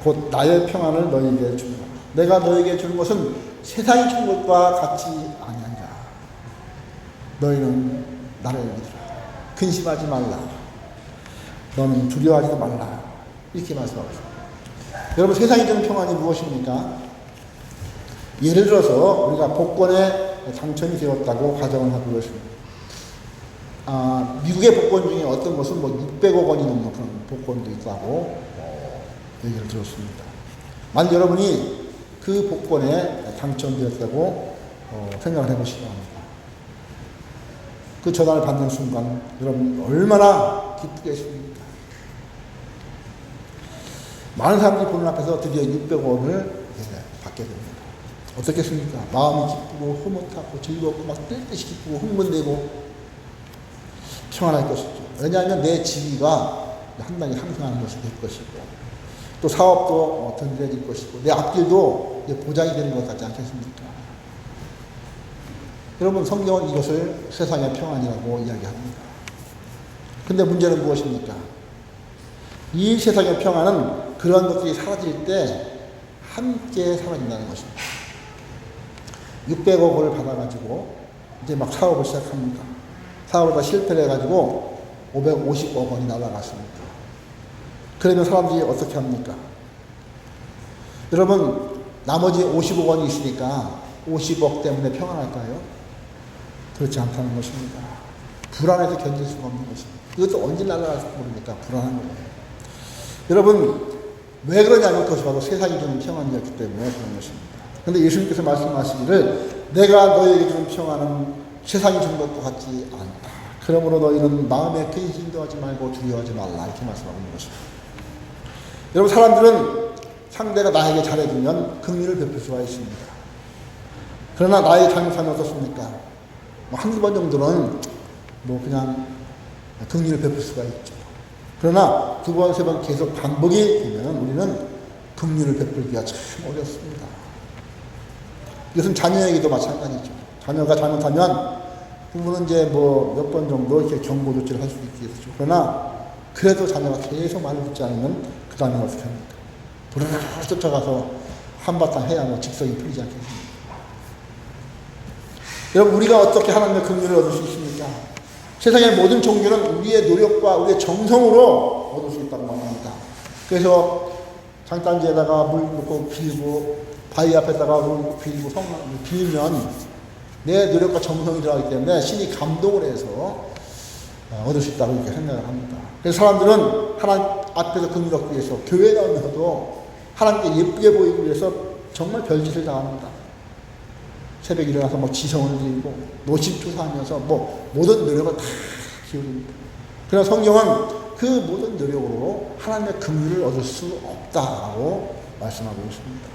곧 나의 평안을 너희에게 주노라. 내가 너희에게 주는 것은 세상이 주는 것과 같이 아니하니라. 너희는 나를 믿으라. 근심하지 말라. 너는 두려워하지도 말라. 이렇게 말씀하고 있습니다. 여러분, 세상이 주는 평안이 무엇입니까? 예를 들어서 우리가 복권에 당첨이 되었다고 가정을 하고 있습니다. 미국의 복권 중에 어떤 것은 600억 원이 넘는 그런 복권도 있다고 얘기를 들었습니다. 만약 여러분이 그 복권에 당첨되었다고 생각을 해보시기 바랍니다. 그 전화를 받는 순간 여러분 얼마나 기쁘겠습니까? 많은 사람들이 보는 앞에서 드디어 600원을 받게 됩니다. 어떻겠습니까? 마음이 기쁘고 흐뭇하고 즐겁고 막 뜰 듯이 기쁘고 흥분되고 평안할 것이죠. 왜냐하면 내 지위가 한 단계 상승하는 것이 될 것이고 또 사업도 든든해질 것이고 내 앞길도 보장이 되는 것 같지 않겠습니까? 여러분, 성경은 이것을 세상의 평안이라고 이야기합니다. 근데 문제는 무엇입니까? 이 세상의 평안은 그러한 것들이 사라질 때 함께 사라진다는 것입니다. 600억을 받아가지고 이제 막 사업을 시작합니다. 사업을 다 실패를 해가지고 550억 원이 날아갔습니다. 그러면 사람들이 어떻게 합니까? 여러분, 나머지 50억 원이 있으니까 50억 때문에 평안할까요? 그렇지 않다는 것입니다. 불안해서 견딜 수가 없는 것입니다. 이것도 언제 날아갈지 모르니까 불안한 거예요. 여러분, 왜 그러냐면 그것이 바로 세상이 주는 평안이었기 때문에 그런 것입니다. 그런데 예수님께서 말씀하시기를 내가 너희에게 주는 평안은 세상이 주는 것과 같지 않다. 그러므로 너희는 마음에 근심도 하지 말고 두려워하지 말라. 이렇게 말씀하고 있는 것입니다. 여러분, 사람들은 상대가 나에게 잘해주면 긍휼을 베풀 수가 있습니다. 그러나 나의 잘못하면 어떻습니까? 한두 번 정도는 그냥 긍휼을 베풀 수가 있죠. 그러나 두 번, 세 번 계속 반복이 되면 우리는 긍휼을 베풀기가 참 어렵습니다. 이것은 자녀에게도 마찬가지죠. 자녀가 잘못하면 부모는 이제 몇 번 정도 이렇게 경고 조치를 할 수도 있겠죠. 그러나 그래도 자녀가 계속 말을 듣지 않으면 그 다음에 어떻게 합니까? 부르르 쫓아가서 한바탕 해야 직성이 풀리지 않겠습니까? 여러분, 우리가 어떻게 하나님의 긍휼을 얻을 수 있습니까? 세상의 모든 종교는 우리의 노력과 우리의 정성으로 얻을 수 있다고 말합니다. 그래서 장단지에다가 물 붓고 빌고 바위 앞에다가 물 붓고 빌고 빌면 내 노력과 정성이 들어가기 때문에 신이 감동을 해서 얻을 수 있다고 이렇게 생각을 합니다. 그래서 사람들은 하나님 앞에서 긍휼을 얻기 위해서 교회에 나오면서도 하나님께 예쁘게 보이기 위해서 정말 별짓을 다 합니다. 새벽에 일어나서 지성을 드리고 노심초사하면서 모든 노력을 다 기울입니다. 그러나 성경은 그 모든 노력으로 하나님의 긍휼을 얻을 수 없다고 말씀하고 있습니다.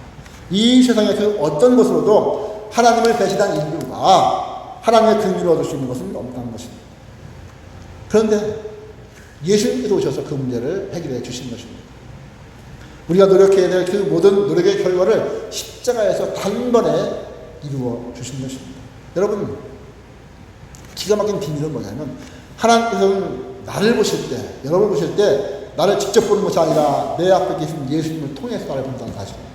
이 세상의 그 어떤 것으로도 하나님을 배신한 인류가 하나님의 긍휼을 얻을 수 있는 것은 없다는 것입니다. 그런데 예수님께서 오셔서 그 문제를 해결해 주신 것입니다. 우리가 노력해야 될 그 모든 노력의 결과를 십자가에서 단번에 이루어 주신 것입니다. 여러분, 기가 막힌 비밀은 뭐냐면 하나님께서는 나를 보실 때, 여러분을 보실 때 나를 직접 보는 것이 아니라 내 앞에 계신 예수님을 통해서 나를 본다는 사실입니다.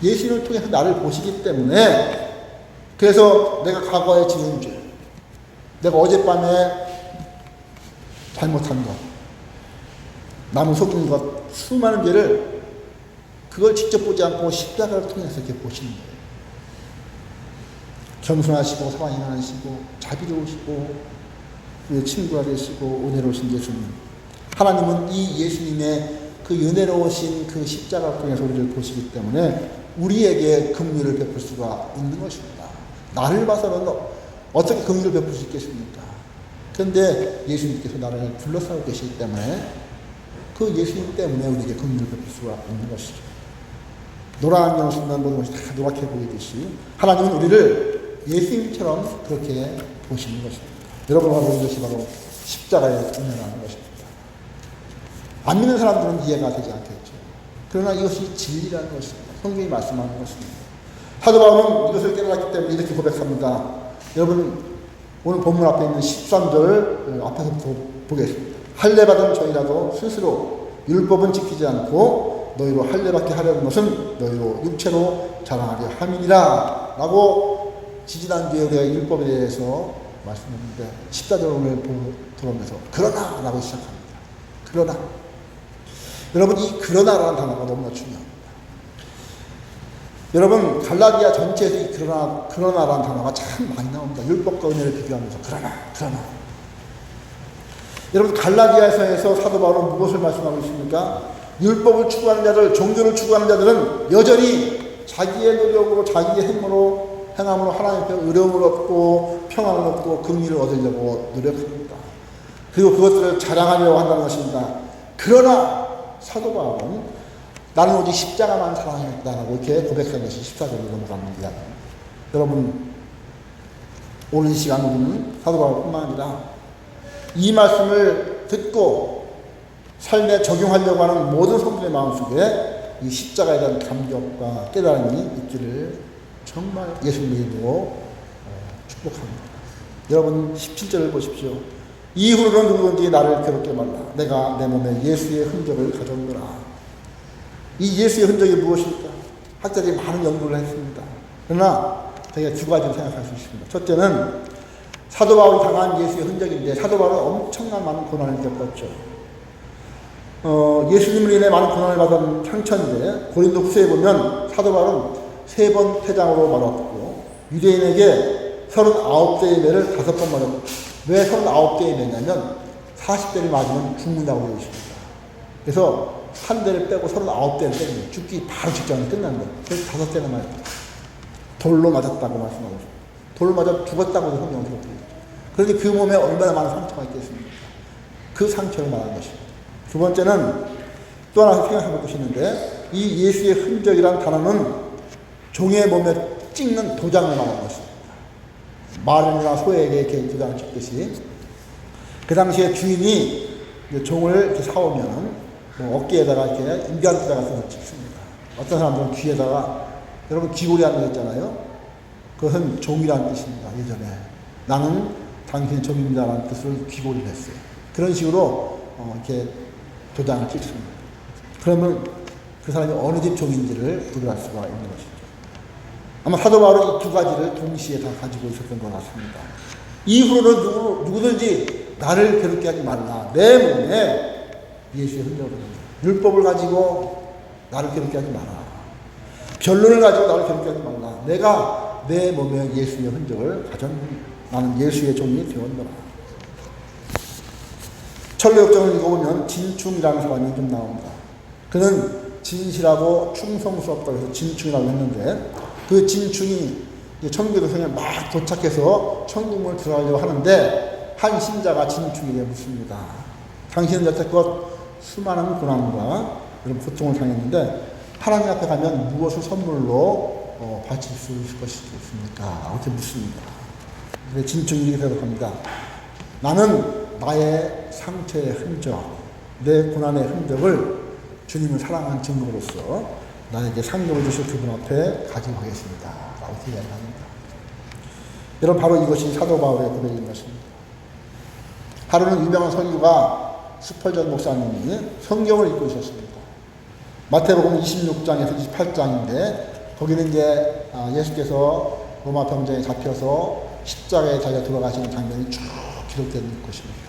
예수님을 통해서 나를 보시기 때문에 그래서 내가 과거에 지은 죄, 내가 어젯밤에 잘못한 것, 남을 속인 것, 수많은 죄를 그걸 직접 보지 않고 십자가를 통해서 이렇게 보시는 거예요. 겸손하시고 사랑이 많으시고 자비로우시고 우리의 친구가 되시고 은혜로우신 예수님. 하나님은 이 예수님의 그 은혜로우신 그 십자가 통해서 우리를 보시기 때문에 우리에게 긍휼을 베풀 수가 있는 것입니다. 나를 봐서는 어떻게 긍휼을 베풀 수 있겠습니까? 그런데 예수님께서 나를 둘러싸고 계시기 때문에 그 예수님 때문에 우리에게 긍휼을 베풀 수가 있는 것이죠. 노란 안경을 쓰면 모든 것이 다 노랗게 보이듯이 하나님은 우리를 예수님처럼 그렇게 보시는 것입니다. 여러분과 보는 것이 바로 십자가의 은혜라는 것입니다. 안 믿는 사람들은 이해가 되지 않겠죠. 그러나 이것이 진리라는 것입니다. 성경이 말씀하는 것입니다. 사도 바울은 이것을 깨달았기 때문에 이렇게 고백합니다. 여러분 오늘 본문 앞에 있는 13절 앞에서부터 보겠습니다. 할례받은 저희라도 스스로 율법은 지키지 않고 너희로 할례받게 하려는 것은 너희로 육체로 자랑하려 함이니라 라고 지지난주에 우리가 율법에 대해서 말씀했는데 14절 오늘 들어오면서 그러나 라고 시작합니다. 그러나 여러분 이 그러나라는 단어가 너무나 중요합니다. 여러분 갈라디아 전체에서 이 그러나라는 단어가 참 많이 나옵니다. 율법과 은혜를 비교하면서 그러나 여러분 갈라디아서에서 사도 바울은 무엇을 말씀하고 있습니까? 율법을 추구하는 자들, 종교를 추구하는 자들은 여전히 자기의 노력으로 자기의 행함으로 하나님께 의로움을 얻고 평안을 얻고 긍휼을 얻으려고 노력합니다. 그리고 그것들을 자랑하려고 한다는 것입니다. 그러나 사도 바울은 나는 오직 십자가만 사랑했다라고 이렇게 고백한 것이 14절로 넘어가는 이야기입니다. 여러분 오늘 이 시간 우리는 사도 바울뿐만 아니라 이 말씀을 듣고 삶에 적용하려고 하는 모든 성도의 마음속에 이 십자가에 대한 감격과 깨달음이 있기를 정말 예수님의 이름으로 축복합니다. 여러분 17절을 보십시오. 이후로는 누구든지 나를 괴롭게 말라. 내가 내 몸에 예수의 흔적을 가져오노라. 이 예수의 흔적이 무엇일까? 학자들이 많은 연구를 했습니다. 그러나 저희가 두 가지를 생각할 수 있습니다. 첫째는 사도 바울이 당한 예수의 흔적인데 사도 바울은 엄청난 많은 고난을 겪었죠. 예수님을 인해 많은 고난을 받은 상처인데 고린도 후서에 보면 사도 바울은 3번 퇴장으로 말았고 유대인에게 39대의 매를 5번 맞았고 왜 39대의 매냐면 40대를 맞으면 죽는다고 되어 있습니다. 그래서 한 대를 빼고 39대를 때리면 죽기 바로 직전에 끝난 거예요. 그래서 5대나 맞았다. 돌로 맞았다고 말씀하고 있습니다. 돌로 맞아 죽었다고 성경을 기록해요. 그런데 그 몸에 얼마나 많은 상처가 있겠습니까? 그 상처를 말하는 것입니다. 두 번째는 또 하나 생각해 볼 것이 있는데 이 예수의 흔적이란 단어는 종의 몸에 찍는 도장을 말하는 것입니다. 말이나 소에게 이렇게 도장을 찍듯이 그 당시에 주인이 종을 이렇게 사오면 어깨에다가 이렇게 인간에다가 찍습니다. 어떤 사람들은 귀에다가 여러분 귀고리하는 거 있잖아요. 그것은 종이라는 뜻입니다. 예전에 나는 당신의 종입니다라는 뜻으로 귀고리를 했어요. 그런 식으로 이렇게 도장을 찍습니다. 그러면 그 사람이 어느 집 종인지를 구별할 수가 있는 것이죠. 아마 사도 바울은 이 두 가지를 동시에 다 가지고 있었던 것 같습니다. 이후로는 누구든지 나를 괴롭게 하지 말라. 내 몸에 예수의 흔적을 율법을 가지고 나를 괴롭게 하지 마라. 변론을 가지고 나를 괴롭게 하지 말라. 내가 내 몸에 예수의 흔적을 가졌느니 나는 예수의 종이 되었노라. 철로역정을 읽어보면 진충이라는 사람이 좀 나옵니다. 그는 진실하고 충성스럽다고 해서 진충이라고 했는데 그 진충이 천국의 도성에 막 도착해서 천국문을 들어가려고 하는데 한 신자가 진충에게 묻습니다. 당신은 여태껏 수많은 고난과 이런 고통을 당했는데 하나님 앞에 가면 무엇을 선물로 바칠 수 있을 것이겠습니까? 이렇게 묻습니다. 그래서 진충이 이렇게 대답합니다. 나는 나의 상처의 흔적, 내 고난의 흔적을 주님을 사랑하는 증거로서 나에게 상급을 주실 그분 앞에 가지고 가겠습니다. 라고 이야기합니다. 여러분 바로 이것이 사도 바울의 고백인 것입니다. 하루는 유명한 선교가 스펄전 목사님이 성경을 읽고 있었습니다. 마태복음 26장에서 28장인데 거기는 이제 예수께서 로마 병정에 잡혀서 십자가에 달려 돌아가시는 장면이 쭉 기록되는 것입니다.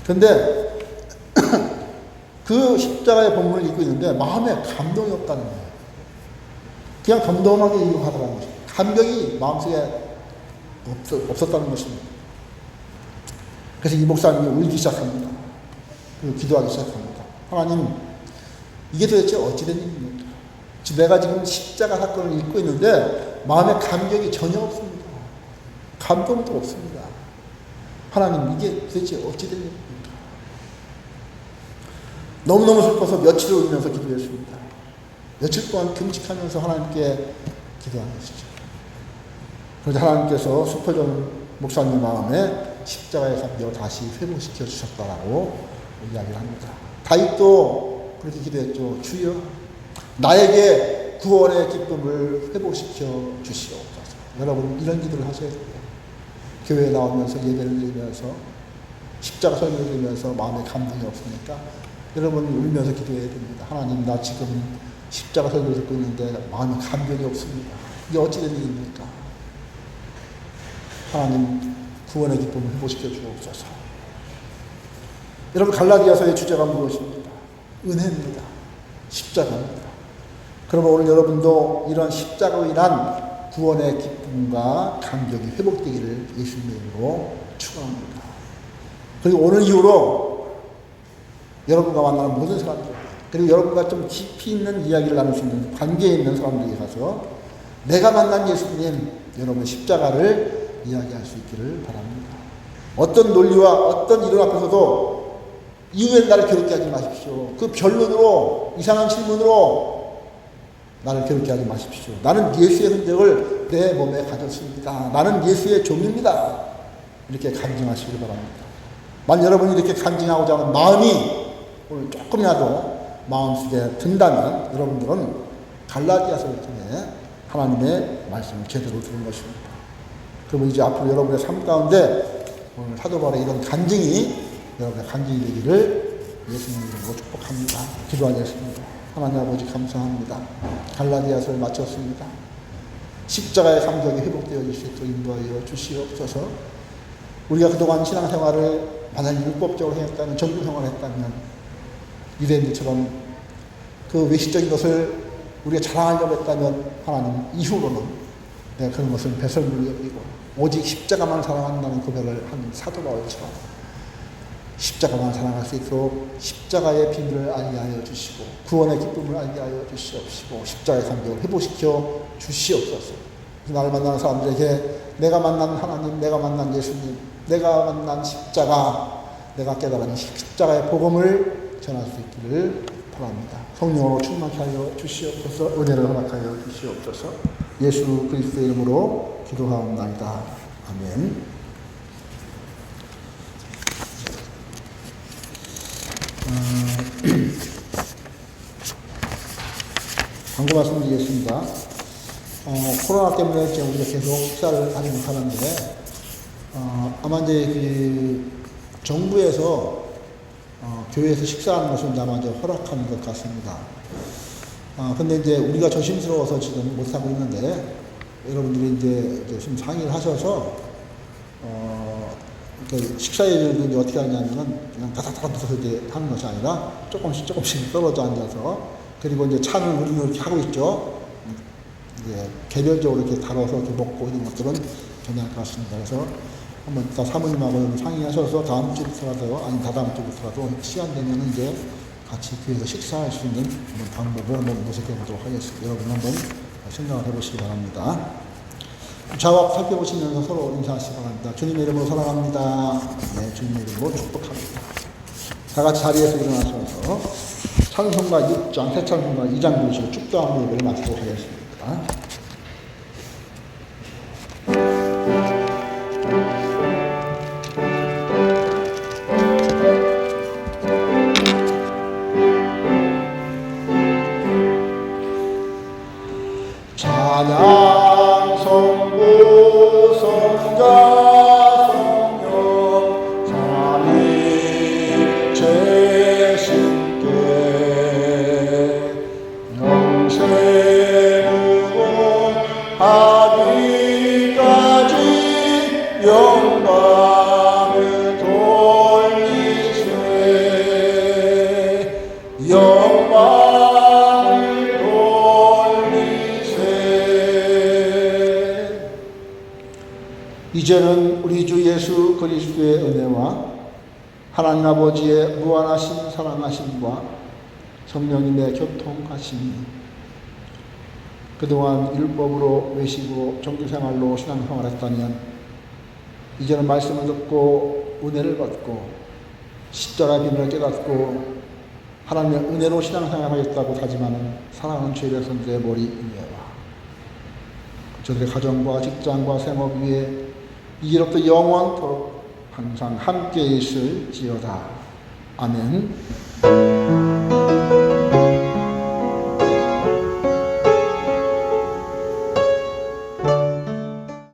그런데 그 십자가의 본문을 읽고 있는데 마음에 감동이 없다는 거예요. 그냥 덤덤하게 읽고 가더라는 것입니다. 감격이 마음속에 없었다는 것입니다. 그래서 이 목사님이 울기 시작합니다. 그리고 기도하기 시작합니다. 하나님, 이게 도대체 어찌된 일입니까? 내가 지금 십자가 사건을 읽고 있는데 마음에 감격이 전혀 없습니다. 감동도 없습니다. 하나님, 이게 도대체 어찌된 일입니까? 너무너무 슬퍼서 며칠을 울면서 기도했습니다. 며칠 동안 금식하면서 하나님께 기도한 것이죠. 그런데 하나님께서 스퍼전 목사님 마음에 십자가의 감격을 다시 회복시켜 주셨다라고 이야기를 합니다. 다윗도 그렇게 기도했죠. 주여, 나에게 구원의 기쁨을 회복시켜 주시옵소서. 여러분, 이런 기도를 하셔야 돼요. 교회에 나오면서 예배를 드리면서 십자가 설교를 드리면서 마음에 감동이 없으니까 여러분 울면서 기도해야 됩니다. 하나님, 나 지금 십자가 설교를 듣고 있는데 마음에 감격이 없습니다. 이게 어찌된 일입니까? 하나님, 구원의 기쁨을 회복시켜 주옵소서. 여러분, 갈라디아서의 주제가 무엇입니까? 은혜입니다. 십자가입니다. 그러면 오늘 여러분도 이런 십자가로 인한 구원의 기쁨과 감격이 회복되기를 예수님의 이름으로 축원합니다. 그리고 오늘 이후로 여러분과 만나는 모든 사람들, 그리고 여러분과 좀 깊이 있는 이야기를 나눌 수 있는 관계에 있는 사람들에게 가서 내가 만난 예수님, 여러분의 십자가를 이야기할 수 있기를 바랍니다. 어떤 논리와 어떤 이론 앞에서도 이후엔 나를 괴롭게 하지 마십시오. 그 변론으로, 이상한 질문으로 나를 괴롭게 하지 마십시오. 나는 예수의 흔적을 내 몸에 가졌습니다. 나는 예수의 종입니다. 이렇게 간증하시길 바랍니다. 만약 여러분이 이렇게 간증하고자 하는 마음이 오늘 조금이라도 마음속에 든다면 여러분들은 갈라디아서를 통해 하나님의 말씀을 제대로 들은 것입니다. 그러면 이제 앞으로 여러분의 삶 가운데 오늘 사도 바울의 이런 간증이 여러분의 간증이 되기를 예수님 이름으로 축복합니다. 기도하겠습니다. 하나님 아버지, 감사합니다. 갈라디아서를 마쳤습니다. 십자가의 감격이 회복되어 있을 수 있도록 인도하여 주시옵소서. 우리가 그동안 신앙생활을 만약 율법적으로 했다면, 정규생활을 했다면 유대인들처럼 그 외식적인 것을 우리가 자랑하려고 했다면 하나님, 이후로는 내가 그런 것을 배설물로 여기고 오직 십자가만 사랑한다는 고백을 한 사도 바울처럼 십자가만 사랑할 수 있도록 십자가의 비밀을 알게 하여 주시고 구원의 기쁨을 알게 하여 주시옵시고 십자가의 감격을 회복시켜 주시옵소서. 나를 만나는 사람들에게 내가 만난 하나님, 내가 만난 예수님, 내가 만난 십자가, 내가 깨달은 십자가의 복음을 전할 수 있기를 바랍니다. 성령으로 충만케 하여 주시옵소서. 은혜를 허락하여 주시옵소서. 예수 그리스도의 이름으로 기도하옵나이다. 아멘. 광고 말씀드리겠습니다. 코로나 때문에 이제 우리가 계속 식사를 하지 못하는데, 아마 이제 그 정부에서 교회에서 식사하는 것을 아마 이제 허락하는 것 같습니다. 근데 이제 우리가 조심스러워서 지금 못하고 있는데, 여러분들이 이제 좀 상의를 하셔서, 그 식사 예절도 이제 어떻게 하냐면은 그냥 다다다다 붙어서 이제 하는 것이 아니라 조금씩 떨어져 앉아서, 그리고 이제 차는 우리는 이렇게 하고 있죠. 이제 개별적으로 이렇게 다뤄서 이렇게 먹고 이런 것들은 괜찮을 것 같습니다. 그래서 한번 이따 사모님하고 상의하셔서 다음 주부터라도, 아니 다다음 주부터라도 시간 되면 이제 같이 교회에서 식사할 수 있는 방법을 한번 모색해 보도록 하겠습니다. 여러분 한번 생각을 해보시기 바랍니다. 좌우 살펴보시면서 서로 인사하시기 바랍니다. 주님의 이름으로 사랑합니다. 네, 주님의 이름으로 축복합니다. 다 같이 자리에서 일어나셔서 찬송가 6장, 새 찬송가 2장 부르시고 축도하는 예배를 마치도록 하겠습니다. 찬양 성부 성자 성령 삼위 최신께 영생으로 하기까지 영광을 돌리세 영광을 돌리세. 이제는 우리 주 예수 그리스도의 은혜와 하나님 아버지의 무한하신 사랑하심과 성령님의 교통하심이 그동안 율법으로 외식으로 종교생활로 신앙생활했다면 이제는 말씀을 듣고 은혜를 받고 십자가의 비밀을 깨닫고 하나님의 은혜로 신앙생활하겠다고 다짐하는 사랑하는 주일의 선조의 머리 위에와 저들의 가정과 직장과 생업 위에 이제로부터 영원토록 항상 함께 있을지어다. 아멘.